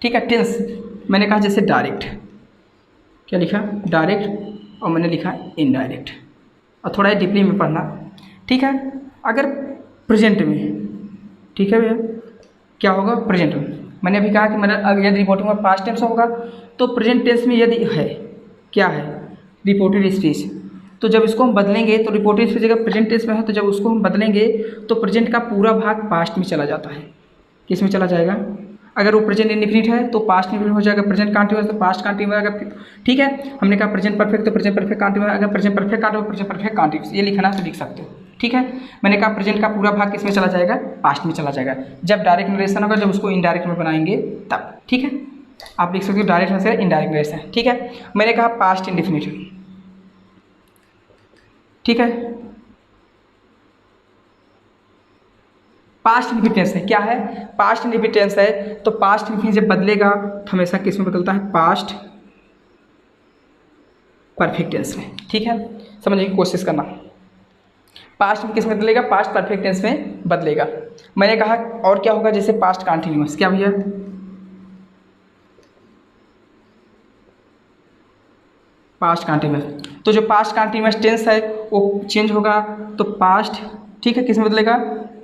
ठीक है। टेंस मैंने कहा जैसे डायरेक्ट, क्या लिखा, डायरेक्ट, और मैंने लिखा इनडायरेक्ट, और थोड़ा डीपली में पढ़ना, ठीक है। अगर प्रेजेंट में, ठीक है भैया, क्या होगा, प्रेजेंट में मैंने अभी कहा कि मैंने यदि रिपोर्टिंग में पास्ट टेंस होगा, तो प्रेजेंट टेंस में यदि है, क्या है, रिपोर्टेड स्पीच, तो जब इसको हम बदलेंगे, तो रिपोर्टेड स्पीच अगर प्रेजेंट टेंस में है, तो जब उसको हम बदलेंगे तो प्रेजेंट का पूरा भाग पास्ट में चला जाता है। किस में चला जाएगा, अगर वो प्रेजेंट इंडिफिनिट है तो पास्ट इंडिफिनिट हो जाएगा, प्रेजेंट कंटीन्यूअस तो पास्ट कंटीन्यूअस, अगर, ठीक है। हमने कहा प्रेजेंट परफेक्ट तो प्रेजेंट परफेक्ट कंटीन्यूअस, अगर present perfect continuous, present perfect continuous, ये लिखना है तो लिख सकते हो, ठीक है। मैंने कहा प्रेजेंट का पूरा भाग किस में चला जाएगा, पास्ट में चला जाएगा। जब डायरेक्ट नरेशन होगा, जब उसको इनडायरेक्ट में बनाएंगे तब, ठीक है। आप लिख सकते हो डायरेक्ट नरेशन, इनडायरेक्ट नरेशन, ठीक है। मैंने कहा पास्ट इंडिफिनिट, ठीक है। पास्ट इंडिफिनिट है, क्या है, पास्ट इंडिफिनिट है। तो पास्ट इंडिफिनिट जब बदलेगा तो हमेशा किस में बदलता है, पास्ट परफेक्ट टेंस में, ठीक है। समझने की कोशिश करना, पास्ट में किस में बदलेगा, पास्ट परफेक्ट टेंस में बदलेगा। मैंने कहा और क्या होगा, जैसे पास्ट कंटीन्यूअस, क्या भैया, पास्ट कंटीन्यूअस, तो जो पास्ट कंटीन्यूअस टेंस है वो चेंज होगा, तो पास्ट, ठीक है, किस में बदलेगा,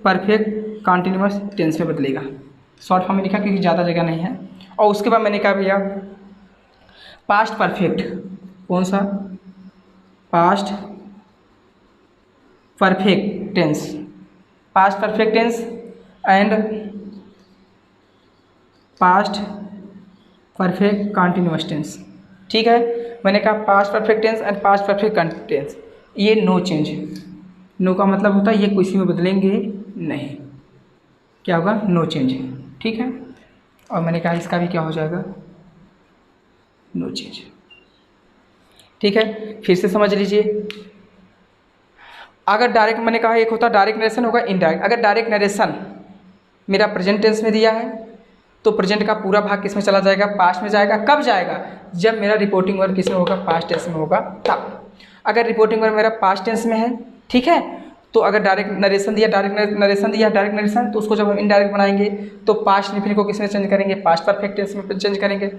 परफेक्ट कंटीन्यूअस टेंस में बदलेगा। शॉर्ट फॉर्म में लिखा क्योंकि ज़्यादा जगह नहीं है, और उसके बाद मैंने कहा भैया पास्ट परफेक्ट, कौन सा, past perfect tense, past perfect tense and past perfect continuous tense. ठीक है, मैंने कहा past perfect tense and past perfect continuous, ये नो चेंज, नो का मतलब होता है ये किसी में बदलेंगे नहीं, क्या होगा, नो चेंज। ठीक है, और मैंने कहा इसका भी क्या हो जाएगा, नो चेंज। ठीक है, फिर से समझ लीजिए, अगर डायरेक्ट, मैंने कहा एक होता डायरेक्ट नरेशन, होगा इनडायरेक्ट। अगर डायरेक्ट नरेशन मेरा प्रेजेंट टेंस में दिया है तो प्रेजेंट का पूरा भाग किस में चला जाएगा, पास्ट में जाएगा। कब जाएगा, जब मेरा रिपोर्टिंग वर्ब किस में होगा, पास्ट टेंस में होगा तब। अगर रिपोर्टिंग वर्ब मेरा पास्ट टेंस में है, ठीक है, तो अगर डायरेक्ट नरेशन दिया, डायरेक्ट नरेशन, तो उसको जब हम इनडायरेक्ट बनाएंगे तो पास्ट इंडेफिनिट को किस में चेंज करेंगे, पास्ट परफेक्ट टेंस में चेंज करेंगे।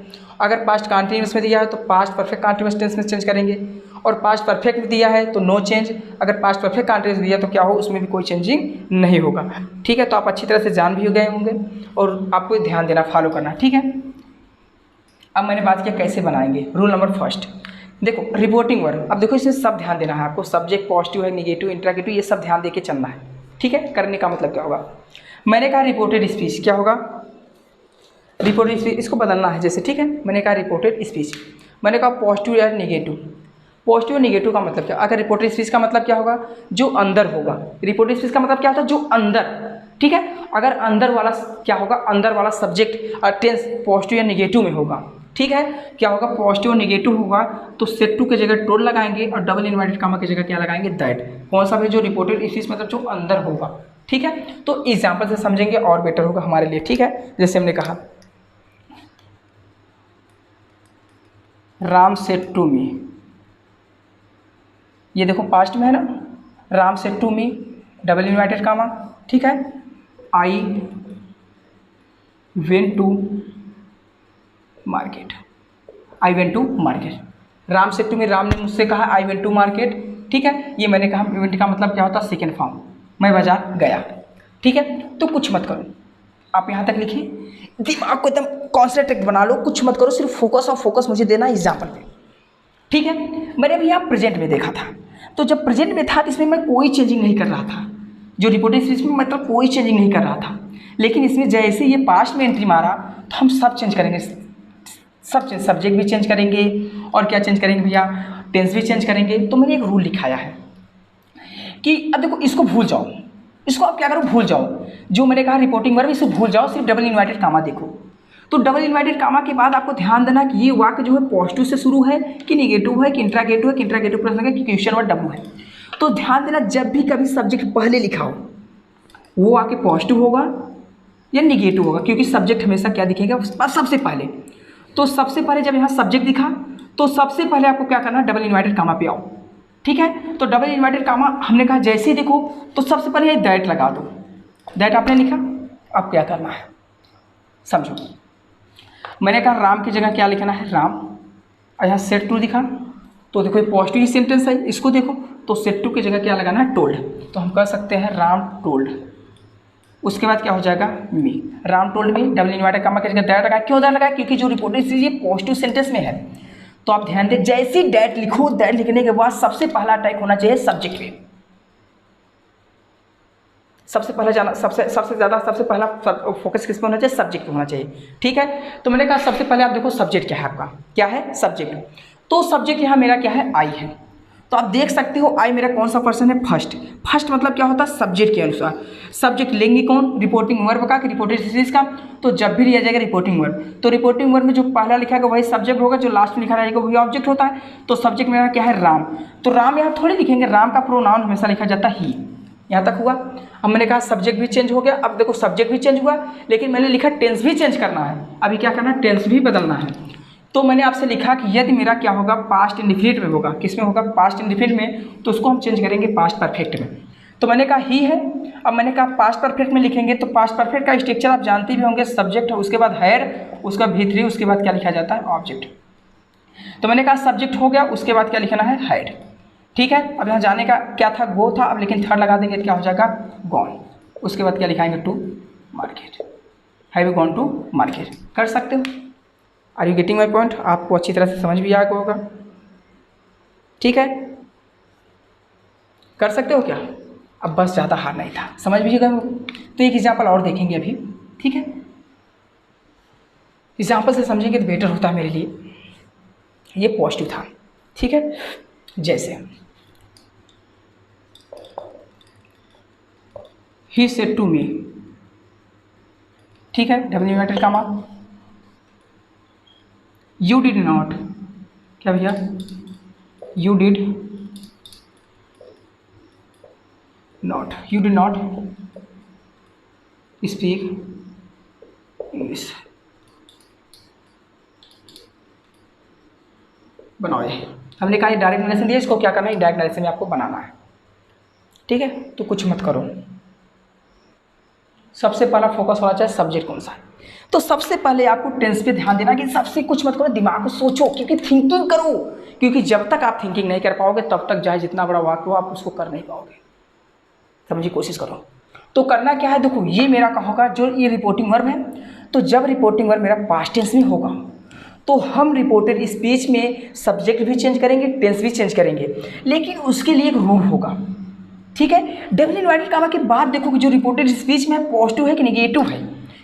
अगर पास्ट कंटीन्यूअस में दिया है तो पास्ट परफेक्ट कंटीन्यूअस टेंस में चेंज करेंगे, और पास्ट परफेक्ट में दिया है तो नो चेंज। अगर पास्ट परफेक्ट कंटीन्यूअस दिया तो क्या हो, उसमें भी कोई चेंजिंग नहीं होगा। ठीक है, तो आप अच्छी तरह से जान भी हो गए होंगे और आपको ध्यान देना, फॉलो करना। ठीक है, अब मैंने बात किया कैसे बनाएंगे। रूल नंबर फर्स्ट, देखो रिपोर्टिंग वर्ब, अब देखो इसमें सब ध्यान देना है आपको, सब्जेक्ट पॉजिटिव है, निगेटिव, इंट्रागेटिव, ये सब ध्यान देके चलना है। ठीक है, करने का मतलब क्या होगा, मैंने कहा रिपोर्टेड स्पीच, क्या होगा, रिपोर्टेड स्पीच, इसको बदलना है जैसे। ठीक है, मैंने कहा रिपोर्टेड स्पीच, मैंने कहा पॉजिटिव या निगेटिव। पॉजिटिव और निगेटिव का मतलब क्या, अगर रिपोर्टेड स्पीच का मतलब क्या होगा, जो अंदर होगा। रिपोर्टेड स्पीच का मतलब क्या होता है, जो अंदर। ठीक है, अगर अंदर वाला क्या होगा, अंदर वाला सब्जेक्ट और टेंस पॉजिटिव या निगेटिव में होगा। ठीक है, क्या होगा, पॉजिटिव और निगेटिव होगा तो सेट टू की जगह टोल लगाएंगे और डबल इन्वर्टेड कामा की जगह क्या लगाएंगे, दैट। कौन सा भी, जो रिपोर्टेड स्पीच मतलब जो अंदर होगा। ठीक है, तो एग्जाम्पल से समझेंगे और बेटर होगा हमारे लिए। ठीक है, जैसे हमने कहा राम सेड टू मी, ये देखो पास्ट में है ना, Ram said to me, double inverted comma. ठीक है, I went to market, I went to market, Ram said to me, Ram ने मुझसे कहा आई वेंट टू मार्केट। ठीक है, ये मैंने कहा इवेंट का मतलब क्या होता है, सेकेंड फॉर्म, मैं बाजार गया। ठीक है, तो कुछ मत करो, आप यहाँ तक लिखिए, दिमाग को एकदम कॉन्सेंट्रेट बना लो, कुछ मत करो, सिर्फ फोकस और फोकस मुझे देना एग्जाम्पल पे। ठीक है, मैंने अभी यहाँ प्रेजेंट में देखा था, तो जब प्रेजेंट में था तो इसमें मैं कोई चेंजिंग नहीं कर रहा था, जो रिपोर्टेड स्पीच में मतलब कोई चेंजिंग नहीं कर रहा था। लेकिन इसमें जैसे ये पास्ट में एंट्री मारा तो हम सब चेंज करेंगे, सब चेंज, सब्जेक्ट भी चेंज करेंगे और क्या चेंज करेंगे भैया, टेंस भी चेंज करेंगे। तो मैंने एक रूल लिखाया है कि अब देखो इसको भूल जाओ, इसको आप क्या करो, भूल जाओ, जो मैंने कहा रिपोर्टिंग वर्ब इसे भूल जाओ, सिर्फ डबल इन्वर्टेड कामा देखो। तो डबल इन्वर्टेड कामा के बाद आपको ध्यान देना कि ये वाक्य जो है पॉजिटिव से शुरू है कि निगेटिव है कि इंट्रागेटिव है कि इंट्रागेटिव प्लस है कि क्वेश्चन वर्ड डब्ल्यू है। तो ध्यान देना, जब भी कभी सब्जेक्ट पहले लिखा हो वो आके पॉजिटिव होगा या निगेटिव होगा, क्योंकि सब्जेक्ट हमेशा क्या दिखेगा सबसे पहले। तो सबसे पहले जब यहाँ सब्जेक्ट दिखा तो सबसे पहले आपको क्या करना है, डबल इन्वर्टेड कामा पे आओ। ठीक है, तो डबल इन्वर्टेड कामा हमने कहा जैसे ही देखो तो सबसे पहले ये दैट लगा दो, दैट आपने लिखा। अब क्या करना है समझो, मैंने कहा राम की जगह क्या लिखना है, राम, और यहाँ सेट टू दिखा तो देखो ये पॉजिटिव सेंटेंस है, इसको देखो तो सेट टू की जगह क्या लगाना है, टोल्ड। तो हम कह सकते हैं राम टोल्ड, उसके बाद क्या हो जाएगा, me, Ram told me, double inverted comma की जगह दैट लगाया। क्यों दैट लगाया, क्योंकि जो रिपोर्टेड चीज़ ये पॉजिटिव सेंटेंस में है। तो आप ध्यान दें, जैसे ही दैट लिखो, दैट लिखने के बाद सबसे पहला अटैक होना चाहिए सब्जेक्ट पे, सबसे पहले जाना, सबसे ज़्यादा सबसे पहला फोकस किस पे होना चाहिए, सब्जेक्ट पे होना चाहिए। ठीक है, तो मैंने कहा सबसे पहले आप देखो सब्जेक्ट क्या है आपका, क्या है सब्जेक्ट। तो सब्जेक्ट यहाँ मेरा क्या है, आई है। तो आप देख सकते हो आई मेरा कौन सा पर्सन है, फर्स्ट। फर्स्ट मतलब क्या होता है, सब्जेक्ट के अनुसार। सब्जेक्ट लेंगे कौन, रिपोर्टिंग वर्ब का कि रिपोर्टेड स्पीच का। तो जब भी लिया जाएगा रिपोर्टिंग वर्ब, तो रिपोर्टिंग वर्ब में जो पहला लिखा है वही सब्जेक्ट होगा, जो लास्ट में लिखा रहेगा वही ऑब्जेक्ट होता है। तो सब्जेक्ट मेरा क्या है, राम। तो राम यहाँ थोड़ी लिखेंगे, राम का प्रोनाउन हमेशा लिखा जाता है ही। यहाँ तक हुआ। अब मैंने कहा सब्जेक्ट भी चेंज हो गया। अब देखो सब्जेक्ट भी चेंज हुआ, लेकिन मैंने लिखा टेंस भी चेंज करना है। अभी क्या करना है, टेंस भी बदलना है। तो मैंने आपसे लिखा कि यदि मेरा क्या होगा, पास्ट इंडिफिनिट में होगा। किस में होगा, पास्ट इंडिफिनिट में, तो उसको हम चेंज करेंगे पास्ट परफेक्ट में। तो मैंने कहा ही है। अब मैंने कहा पास्ट परफेक्ट में लिखेंगे, तो पास्ट परफेक्ट का स्ट्रक्चर आप जानते भी होंगे, सब्जेक्ट, उसके बाद हैड, उसका भी3, उसके बाद क्या लिखा जाता है, ऑब्जेक्ट। तो मैंने कहा सब्जेक्ट हो गया, उसके बाद क्या लिखना है, हैड। ठीक है, अब यहाँ जाने का क्या था, गो था, अब लेकिन थर्ड लगा देंगे तो क्या हो जाएगा, गॉन। उसके बाद क्या लिखाएंगे, to market. Have you gone to market, कर सकते हो। Are you getting my point? आपको अच्छी तरह से समझ भी आया होगा, ठीक है, कर सकते हो क्या? अब बस ज़्यादा हार्ड नहीं था, समझ भी गए। तो एक एग्जाम्पल और देखेंगे अभी, ठीक है, एग्जाम्पल से समझेंगे तो बेटर होता है मेरे लिए। ये पॉजिटिव था, ठीक है, जैसे ही सेड टू मी, ठीक है, double inverted comma, you did not, क्या भैया, you did not, you did not speak English. बनाओ ये, हमने कहा डायरेक्ट नरेशन दिया, इसको क्या करना है, डायरेक्ट नरेशन में आपको बनाना है, ठीक है। तो कुछ मत करो, सबसे पहला फोकस होना चाहिए सब्जेक्ट कौन सा है। तो सबसे पहले आपको टेंस पे ध्यान देना कि सबसे कुछ मत करो, दिमाग को सोचो, क्योंकि थिंकिंग करो, क्योंकि जब तक आप थिंकिंग नहीं कर पाओगे तब तक चाहे जितना बड़ा वाक्य हो आप उसको कर नहीं पाओगे। समझिए, कोशिश करो। तो करना क्या है, देखो ये मेरा कहोगा जो ये रिपोर्टिंग वर्ब है, तो जब रिपोर्टिंग वर्ब मेरा पास्ट टेंस में होगा तो हम रिपोर्टेड स्पीच में सब्जेक्ट भी चेंज करेंगे, टेंस भी चेंज करेंगे, लेकिन उसके लिए एक रूल होगा, ठीक है। डबल इन्वर्टेड कामा के बाद देखो कि जो रिपोर्टेड स्पीच में है पॉजिटिव है कि नेगेटिव है,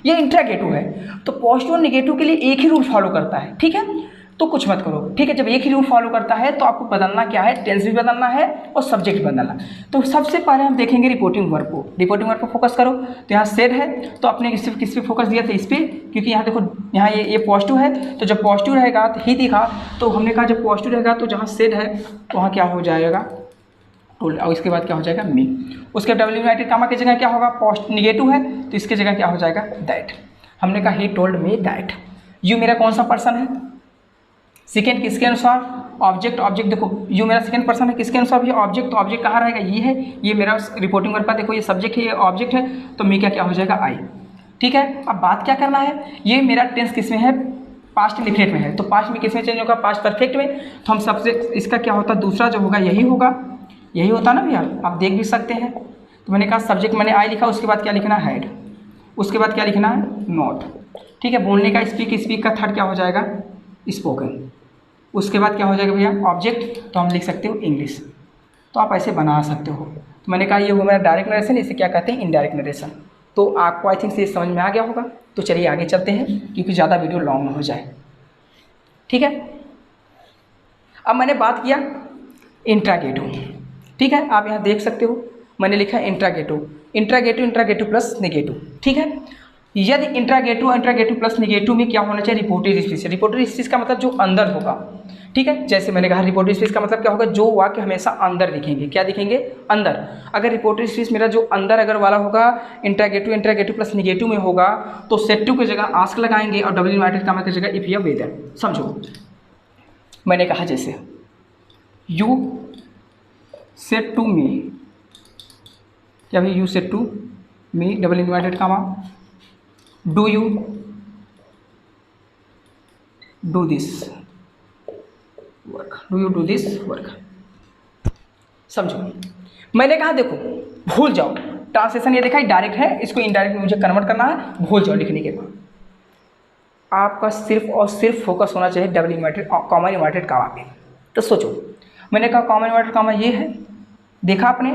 ये इंट्रागेटिव है, तो पॉजिटिव और नेगेटिव के लिए एक ही रूल फॉलो करता है, ठीक है। तो कुछ मत करो, ठीक है। जब एक ही रूल फॉलो करता है तो आपको बदलना क्या है, टेंस भी बदलना है और सब्जेक्ट बदलना। तो सबसे पहले हम देखेंगे रिपोर्टिंग वर्ब को। रिपोर्टिंग वर्ब पर फोकस करो, तो यहाँ सेड है तो आपने किस पे फोकस दिया था, इस पर, क्योंकि यहाँ देखो यहाँ ये पॉजिटिव है, तो जब पॉजिटिव रहेगा तो ही दिखा, तो हमने कहा जब पॉजिटिव रहेगा तो जहाँ सेड है तो वहाँ क्या हो जाएगा, टोल्ड, और इसके बाद क्या हो जाएगा, मी। उसके डबल इन्वर्टेड कामा की जगह क्या होगा, पोस्ट निगेटिव है तो इसके जगह क्या हो जाएगा, दैट। हमने कहा he told me that. You मेरा कौन सा पर्सन है, सेकेंड किसके अनुसार, ऑब्जेक्ट। ऑब्जेक्ट देखो यू मेरा सेकेंड पर्सन है, किसके अनुसार भी ऑब्जेक्ट, तो ऑब्जेक्ट कहाँ रहेगा, ये है, ये मेरा रिपोर्टिंग वर्ब का देखो ये सब्जेक्ट है, ये ऑब्जेक्ट है, तो मी क्या हो जाएगा, आई, ठीक है। अब बात क्या करना है, ये मेरा टेंस किस में है, पास्ट इंडिफिनिट में है, तो पास्ट में किस में चेंज होगा, पास्ट परफेक्ट में। तो हम सबसे इसका क्या होता है, दूसरा जो होगा यही होगा, यही होता ना भैया, आप देख भी सकते हैं। तो मैंने कहा सब्जेक्ट मैंने आई लिखा, उसके बाद क्या लिखना है, हैड, उसके बाद क्या लिखना है, नॉट, ठीक है। बोलने का स्पीक का थर्ड क्या हो जाएगा, स्पोकन। उसके बाद क्या हो जाएगा भैया, ऑब्जेक्ट, तो हम लिख सकते हो इंग्लिश। तो आप ऐसे बना सकते हो। तो मैंने कहा ये वो मेरा डायरेक्ट नरेशन, इसे क्या कहते हैं, इनडायरेक्ट नरेशन। तो आपको आई थिंक ये समझ में आ गया होगा। तो चलिए आगे चलते हैं, क्योंकि ज़्यादा वीडियो लॉन्ग हो जाए, ठीक है। अब मैंने बात किया इंट्रागेटिव, ठीक है, आप यहाँ देख सकते हो मैंने लिखा इंट्रागेटिव, इंट्रागेटिव प्लस नेगेटिव, ठीक है। यदि इंट्रागेटिव प्लस नेगेटिव में क्या होना चाहिए, रिपोर्टेड स्पीच। रिपोर्टेड स्पीच का मतलब जो अंदर होगा, ठीक है। जैसे मैंने कहा रिपोर्टेड स्पीच का मतलब क्या होगा, जो वाक्य हमेशा अंदर दिखेंगे, क्या दिखेंगे, अंदर। अगर रिपोर्टेड स्पीच मेरा जो अंदर अगर वाला होगा, इंट्रागेटिव प्लस नेगेटिव में होगा, तो सेड टू की जगह आस्क लगाएंगे और डबल इन्वर्टेड कामा की जगह इफ या वेदर। समझो, मैंने कहा जैसे यू सेड टू मी, क्या भाई, you said to me double inverted comma, do you do this work, do you do this work. समझो, मैंने कहा देखो भूल जाओ, ट्रांसलेशन ये देखा डायरेक्ट है, इसको इनडायरेक्ट में मुझे कन्वर्ट करना है, भूल जाओ लिखने के बाद। आपका सिर्फ और सिर्फ फोकस होना चाहिए double inverted comma inverted comma पे। तो सोचो, मैंने कहा कॉमन इन्वर्टेड कामा ये है, देखा आपने।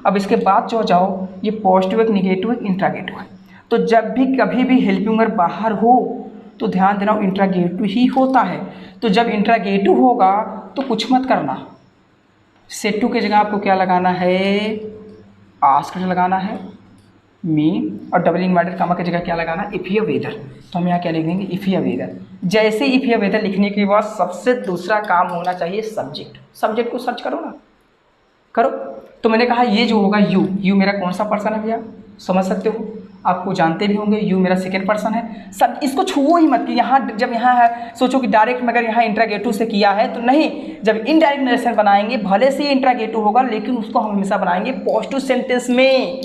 अब इसके बाद जो जाओ, ये पॉजिटिव एक, निगेटिव एक, इंट्रागेटिव है। तो जब भी कभी भी हेल्पिंग वर्ब बाहर हो तो ध्यान देना इंट्रागेटिव ही होता है। तो जब इंट्रागेटिव होगा तो कुछ मत करना, सेड टू की जगह आपको क्या लगाना है, आस्क लगाना है, मी, और डबल इन्वर्टेड कामा की जगह क्या लगाना, इफ या वेदर। तो हम यहाँ क्या लिख देंगे, इफ या वेदर। जैसे इफ या वेदर लिखने के बाद सबसे दूसरा काम होना चाहिए सब्जेक्ट। सब्जेक्ट को सर्च करो ना, करो। तो मैंने कहा ये जो होगा यू मेरा कौन सा पर्सन है भैया, समझ सकते हो, आपको जानते भी होंगे, यू मेरा सेकेंड पर्सन है। सब इसको छुओ ही मत कि यहाँ जब यहाँ है, सोचो कि डायरेक्ट में अगर यहाँ इंट्रागेटिव से किया है तो नहीं, जब इनडायरेक्ट नरेशन बनाएंगे भले से इंट्रागेटिव होगा, लेकिन उसको हम हमेशा बनाएंगे पॉजिटिव सेंटेंस में।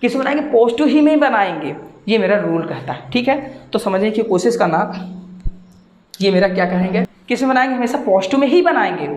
किसको बनाएंगे, पॉजिटिव ही में बनाएंगे, ये मेरा रूल कहता है, ठीक है। तो समझने की कोशिश करना, ये मेरा क्या कहेंगे, किस में बनाएंगे, हमेशा पॉजिटिव में ही बनाएंगे।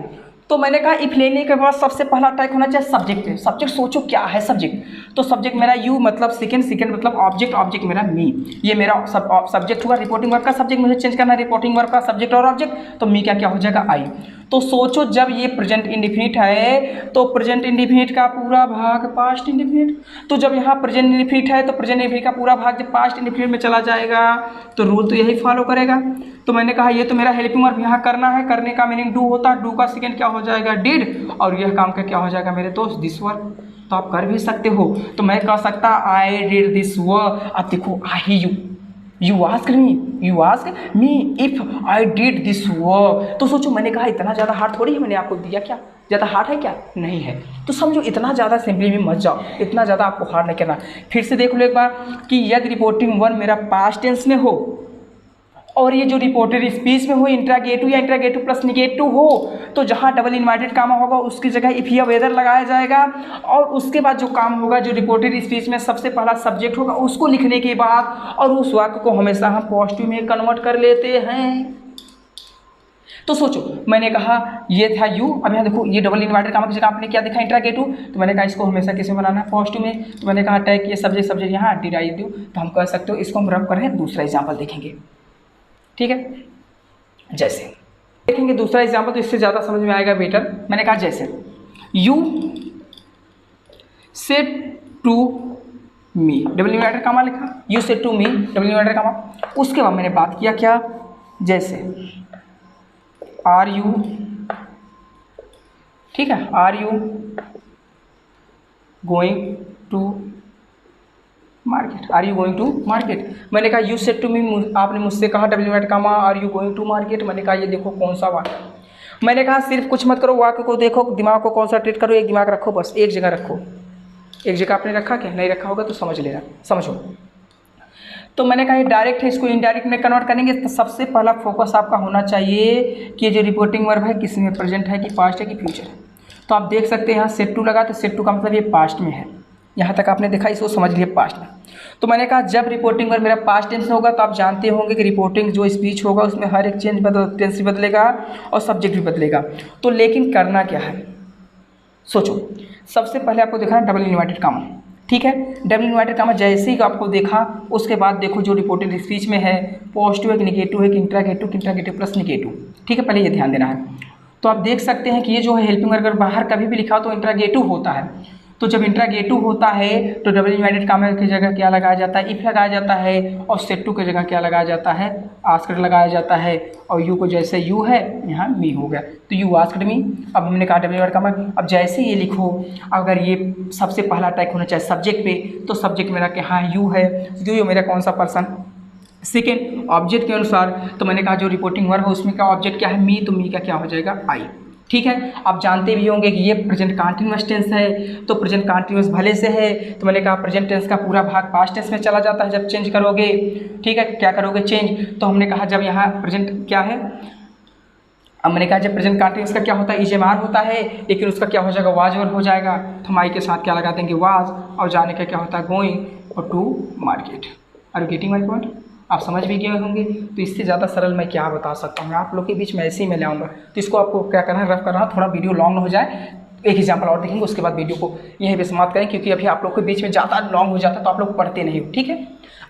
तो मैंने कहा इफ लेने के बाद सबसे पहला टैग होना चाहिए सब्जेक्ट पे। सब्जेक्ट सोचो क्या है सब्जेक्ट, तो सब्जेक्ट मेरा यू मतलब सेकंड, सेकंड मतलब ऑब्जेक्ट, ऑब्जेक्ट मेरा मी। ये मेरा सब्जेक्ट हुआ। रिपोर्टिंग वर्ब का सब्जेक्ट मुझे चेंज करना है, रिपोर्टिंग वर्ब का सब्जेक्ट और ऑब्जेक्ट, तो मी का क्या हो जाएगा आई। तो सोचो जब ये प्रेजेंट इंडेफिनिट है तो प्रेजेंट इंडेफिनिट का पूरा भाग पास्ट इंडेफिनिट, तो जब यहाँ प्रेजेंट इंडेफिनिट है तो प्रेजेंट इंडेफिनिट का पूरा भाग जब पास्ट इंडेफिनिट में चला जाएगा तो रूल तो यही फॉलो करेगा। तो मैंने कहा ये तो मेरा हेल्पिंग वर्ब यहाँ करना है, करने का मीनिंग डू होता है, डू का सेकंड क्या हो जाएगा डिड, और यह काम का क्या हो जाएगा मेरे दोस्त दिस वर्ब। तो आप कर भी सकते हो। तो मैं कह सकता आई डिड दिस वर्ब। अब देखो I you ask me if I did this work. तो सोचो मैंने कहा इतना ज़्यादा हार्ड थोड़ी है, मैंने आपको दिया क्या ज़्यादा हार्ड है क्या, नहीं है। तो समझो इतना ज़्यादा सिंपली में मत जाओ, इतना ज़्यादा आपको हार्ड नहीं करना। फिर से देख लो एक बार कि यदि रिपोर्टिंग वर्ब मेरा पास्ट टेंस में हो और ये जो रिपोर्टेड स्पीच में हो इंट्रागेटिव या इंट्रागेटिव प्लस निगेटिव हो, तो जहाँ डबल इन्वर्टेड कामा होगा उसकी जगह इफ या वेदर लगाया जाएगा, और उसके बाद जो काम होगा जो रिपोर्टेड स्पीच में सबसे पहला सब्जेक्ट होगा उसको लिखने के बाद और उस वाक्य को हमेशा हम पॉजिटिव में कन्वर्ट कर लेते हैं। तो सोचो मैंने कहा ये था यू, अब यहाँ देखो ये डबल इन्वर्टेड कामा की जगह आपने क्या देखा इंट्रागेटिव, तो मैंने कहा इसको हमेशा किस में बनाना है पॉजिटिव में। तो मैंने कहा टैग ये सब्जेक्ट यहाँ डिराइव, तो हम कह सकते हो इसको हम रब करें। दूसरा एग्जाम्पल देखेंगे, ठीक है। जैसे देखेंगे दूसरा एग्जाम्पल तो इससे ज़्यादा समझ में आएगा बेटर। मैंने कहा जैसे you said to me, double inverted comma लिखा, you said to me double inverted comma. उसके बाद मैंने बात किया क्या, जैसे आर यू, ठीक है, are you going to market, are you going to market. मैंने कहा यू सेड टू मी, आपने मुझसे कहा double inverted comma are you going to market. मैंने कहा ये देखो कौन सा वाक्य, मैंने कहा सिर्फ कुछ मत करो, वाक्य को देखो, दिमाग को कॉन्सेंट्रेट करो, एक दिमाग रखो, बस एक जगह रखो। एक जगह आपने रखा क्या, नहीं रखा होगा तो समझ लेना, समझो। तो मैंने कहा ये डायरेक्ट है, इसको इनडायरेक्ट में कन्वर्ट करेंगे। तो सबसे पहला फोकस आपका होना चाहिए कि ये जो रिपोर्टिंग वर्ब है किस में प्रेजेंट है कि पास्ट है कि फ्यूचर है। तो आप देख सकते हैं यहाँ सेड टू लगा, तो सेड टू का मतलब ये पास्ट में है। यहाँ तक आपने देखा, इसको समझ लिया पास्ट में। तो मैंने कहा जब रिपोर्टिंग वर्ब मेरा पास्ट टेंस होगा तो आप जानते होंगे कि रिपोर्टिंग जो स्पीच होगा उसमें हर एक चेंज टेंस भी बदलेगा और सब्जेक्ट भी बदलेगा। तो लेकिन करना क्या है, सोचो। सबसे पहले आपको देखा डबल इन्वर्टेड कामा, ठीक है। डबल इन्वर्टेड कामा जैसे ही आपको देखा उसके बाद देखो जो रिपोर्टेड स्पीच में है पॉजिटिव है कि निगेटिव है कि इंट्रागेटिव प्लस निगेटिव, ठीक है, पहले ये ध्यान देना है। तो आप देख सकते हैं कि ये जो है हेल्पिंग वर्ब अगर बाहर कभी भी लिखा हो तो इंट्रागेटिव होता है। तो जब इंट्रागेटिव होता है तो डबल इन्वर्टेड कामा की जगह क्या लगाया जाता है, इफ लगाया जाता है, और सेड टू की जगह क्या लगाया जाता है, आस्क्ड लगाया जाता है, और यू को जैसे यू है यहाँ मी हो गया, तो यू आस्क्ड मी। अब हमने कहा डबल इन्वर्टेड कामा, अब जैसे ये लिखो अगर ये सबसे पहला टैग होना चाहिए सब्जेक्ट पे, तो सब्जेक्ट मेरा क्या हाँ यू है, यू मेरा कौन सा पर्सन, सेकेंड ऑब्जेक्ट के अनुसार। तो मैंने कहा जो रिपोर्टिंग वर्ब है उसमें का ऑब्जेक्ट क्या है मी, तो मी का क्या हो जाएगा आई, ठीक है। आप जानते भी होंगे कि ये प्रेजेंट कंटीन्यूअस टेंस है, तो प्रेजेंट कंटीन्यूअस भले से है, तो मैंने कहा प्रेजेंट टेंस का पूरा भाग पास्ट टेंस में चला जाता है जब चेंज करोगे, ठीक है। क्या करोगे चेंज, तो हमने कहा जब यहाँ प्रेजेंट क्या है, अब मैंने कहा जब प्रेजेंट कंटीन्यूअस का क्या होता है इजेमार होता है, लेकिन उसका क्या हो जाएगा वाज वर्ब हो जाएगा, तो हम आई के साथ क्या लगा देंगे वाज, और जाने का क्या होता है गोइंग और to market. Are you getting my point, आप समझ भी गए होंगे। तो इससे ज़्यादा सरल मैं क्या बता सकता हूँ, आप लोग के बीच में ऐसे ही मैं ले आऊँगा। तो इसको आपको क्या करना है, रफ करना है, थोड़ा वीडियो लॉन्ग हो जाए, एक एग्जाम्पल और देखेंगे उसके बाद वीडियो को यहीं पे समाप्त करें, क्योंकि अभी आप लोग के बीच में ज़्यादा लॉन्ग हो जाता है तो आप लोग पढ़ते नहीं हो, ठीक है।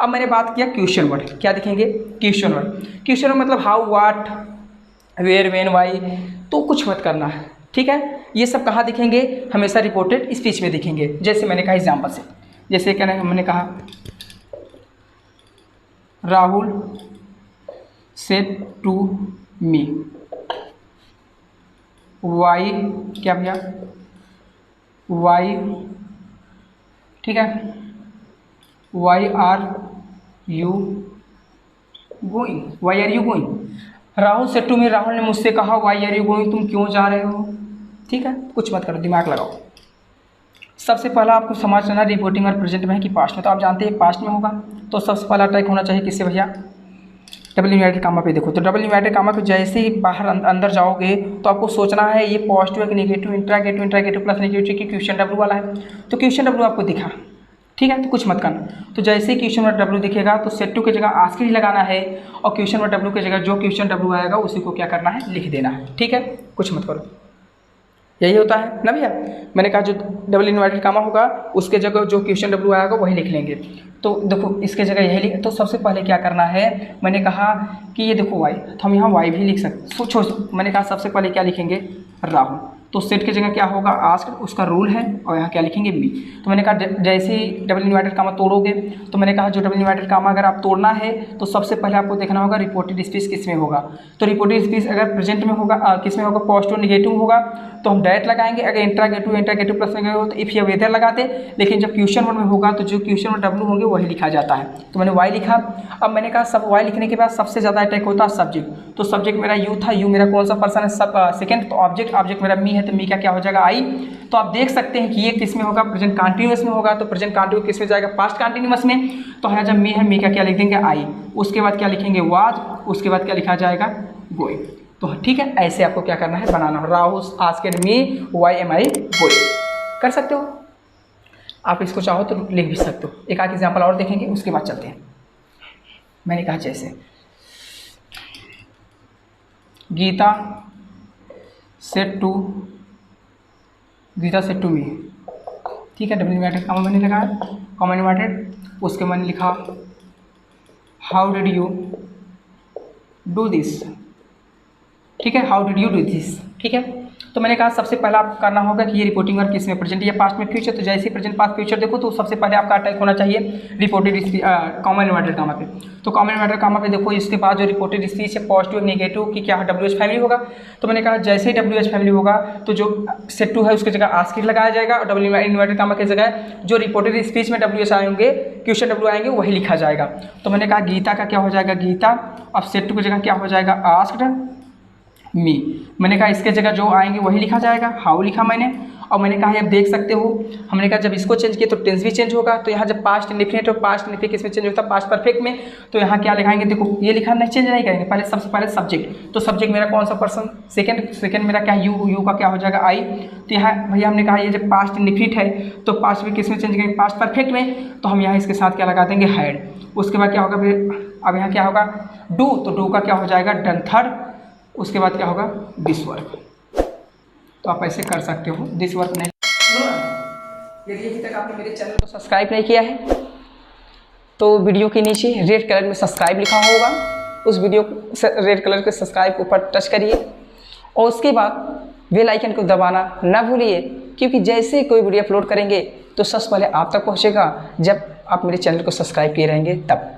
अब मैंने बात किया क्वेश्चन वर्ड, क्या दिखेंगे क्वेश्चन वर्ड। क्वेश्चन वर्ड मतलब how, what, where, when, why, तो कुछ मत करना है, ठीक है। ये सब कहाँ दिखेंगे, हमेशा रिपोर्टेड स्पीच में दिखेंगे। जैसे मैंने कहा एग्जाम्पल से, जैसे क्या मैंने कहा Rahul said to me, why क्या भैया वाई, ठीक है, why are you going, why are you going. Rahul said to me, Rahul ने मुझसे कहा वाई आर यू गोइंग, तुम क्यों जा रहे हो, ठीक है। कुछ मत करो, दिमाग लगाओ। सबसे पहला आपको समझना रिपोर्टिंग और प्रेजेंट में है कि पास्ट में, तो आप जानते हैं पास्ट में होगा, तो सबसे पहला टैग होना चाहिए किससे भैया डबल इन्वर्टेड कामा पे। देखो तो डबल इन्वर्टेड कामा पे जैसे ही बाहर अंदर जाओगे तो आपको सोचना है ये पॉजिटिव है कि नेगेटिव, इंट्रागेटिव प्लस नेगेटिव की क्वेश्चन डब्ल्यू वाला है, तो क्वेश्चन डब्ल्यू आपको दिखा, ठीक है, तो कुछ मत करना। तो जैसे ही क्वेश्चन वर्ड डब्ल्यू दिखेगा तो सेड टू की जगह आस्क्ड ही लगाना है, और क्वेश्चन वर्ड डब्ल्यू की जगह जो क्वेश्चन डब्ल्यू आएगा उसी को क्या करना है लिख देना है, ठीक है, कुछ मत करो। यही होता है ना भैया। मैंने कहा जो डबल इन्वर्टेड कामा होगा उसके जगह जो क्वेश्चन डब्ल्यू आएगा वही लिख लेंगे। तो देखो इसके जगह यही लिख, तो सबसे पहले क्या करना है, मैंने कहा कि ये देखो वाई, तो हम यहाँ वाई भी लिख सकते। सोचो मैंने कहा सबसे पहले क्या लिखेंगे, राहुल, तो सेट की जगह क्या होगा आस्क्ड, उसका रूल है, और यहाँ क्या लिखेंगे मी। तो मैंने कहा जैसे ही डबल इन्वर्टेड कामा तोड़ोगे, तो मैंने कहा जो डबल इन्वर्टेड कामा अगर आप तोड़ना है तो सबसे पहले आपको देखना होगा रिपोर्टेड स्पीच किस में होगा। तो रिपोर्टेड स्पीच अगर प्रेजेंट में होगा, किस में होगा, पॉजिटिव निगेटिव होगा, तो हम डायरेक्ट लगाएंगे। अगर इंट्रागेटिव प्लस में हो तो इफ या वेदर लगाते, लेकिन जब क्वेश्चन वन में होगा तो जो क्वेश्चन वन डब्ल्यू होंगे वही लिखा जाता है। तो मैंने वाई लिखा। अब मैंने कहा सब वाई लिखने के बाद सबसे ज़्यादा अटैक होता है सब्जेक्ट, तो सब्जेक्ट मेरा यू था, यू मेरा कौन सा पर्सन है, सब सेकेंड, तो ऑब्जेक्ट मेरा मी है, तो मी का क्या हो जाएगा आई। तो आप देख सकते हैं कि ये किस में होगा, प्रेजेंट कंटिन्यूअस में होगा, तो प्रेजेंट कंटिन्यूअस किस में जाएगा, पास्ट कंटिन्यूअस में। तो यहाँ जब मी है, मी का क्या लिख देंगे आई, उसके बाद क्या लिखेंगे वाज, उसके बाद क्या लिखा जाएगा गोइंग। तो ठीक है, ऐसे आपको क्या करना है, बनाना हो। Rahul asked me why am I going, कर सकते हो आप, इसको चाहो तो लिख भी सकते हो। एक आध एग्जाम्पल और देखेंगे उसके बाद चलते हैं। मैंने कहा जैसे गीता सेड टू मी, ठीक है, डबल इन्वर्टेड कॉमा मैंने लगाया, कॉमा इन्वर्टेड, उसके मैंने लिखा how did you do this, ठीक है, how did you do this, ठीक है। तो मैंने कहा सबसे पहला आप करना होगा कि ये रिपोर्टिंग वर्क किस में, प्रेजेंट या पास्ट में, फ्यूचर। तो जैसे ही प्रेजेंट पास्ट फ्यूचर देखो तो सबसे पहले आपका अटैक होना चाहिए रिपोर्टेड कॉमन इन्वर्टेड कामा पे। तो कॉमन इन्वर्टेड कामा पे देखो इसके बाद जो रिपोर्टेड स्पीच है पॉजिटिव नेगेटिव की क्या है, डब्ल्यू फैमिली होगा। तो मैंने कहा जैसे ही डब्ल्यू फैमिली होगा तो जो सेट टू है उसकी जगह आस्क्ड लगाया जाएगा, और डब्ल्यू इन्वर्टेड कामा की जगह जो रिपोर्टेड स्पीच में डब्ल्यू आएंगे, क्वेश्चन डब्ल्यू आएंगे, वही लिखा जाएगा। तो मैंने कहा गीता का क्या हो जाएगा गीता, अब सेट टू की जगह क्या हो जाएगा आस्क्ड मी। मैंने कहा इसके जगह जो आएंगे वही लिखा जाएगा, हाउ लिखा मैंने। और मैंने कहा आप देख सकते हो, हमने कहा जब इसको चेंज किया तो टेंस भी चेंज होगा। तो यहाँ जब पास्ट इंडेफिनिट और पास्ट इंडेफिनिट किस में चेंज होता है, पास्ट परफेक्ट में। तो यहाँ क्या लिखाएंगे, देखो ये लिखा नहीं, चेंज नहीं करेंगे, पहले सबसे पहले सब्जेक्ट। तो सब्जेक्ट मेरा कौन सा पर्सन, सेकंड मेरा क्या यू का क्या हो जाएगा आई। तो यहाँ भैया हमने कहा ये जब पास्ट इंडेफिनिट है तो पास्ट भी किस में चेंज करेंगे, पास्ट परफेक्ट में। तो हम यहाँ इसके साथ क्या लगा देंगे हैड। उसके बाद क्या होगा फिर, अब यहाँ क्या होगा डू, तो डू का क्या हो जाएगा डन थर्ड। उसके बाद क्या होगा दिस वर्क। तो आप ऐसे कर सकते हो, दिस वर्क नहीं। यदि अभी तक आपने मेरे चैनल को सब्सक्राइब नहीं किया है तो वीडियो के नीचे रेड कलर में सब्सक्राइब लिखा होगा, उस वीडियो रेड कलर के सब्सक्राइब के ऊपर टच करिए, और उसके बाद बेल आइकन को दबाना ना भूलिए, क्योंकि जैसे कोई वीडियो अपलोड करेंगे तो सबसे पहले आप तक पहुँचेगा जब आप मेरे चैनल को सब्सक्राइब किए रहेंगे तब।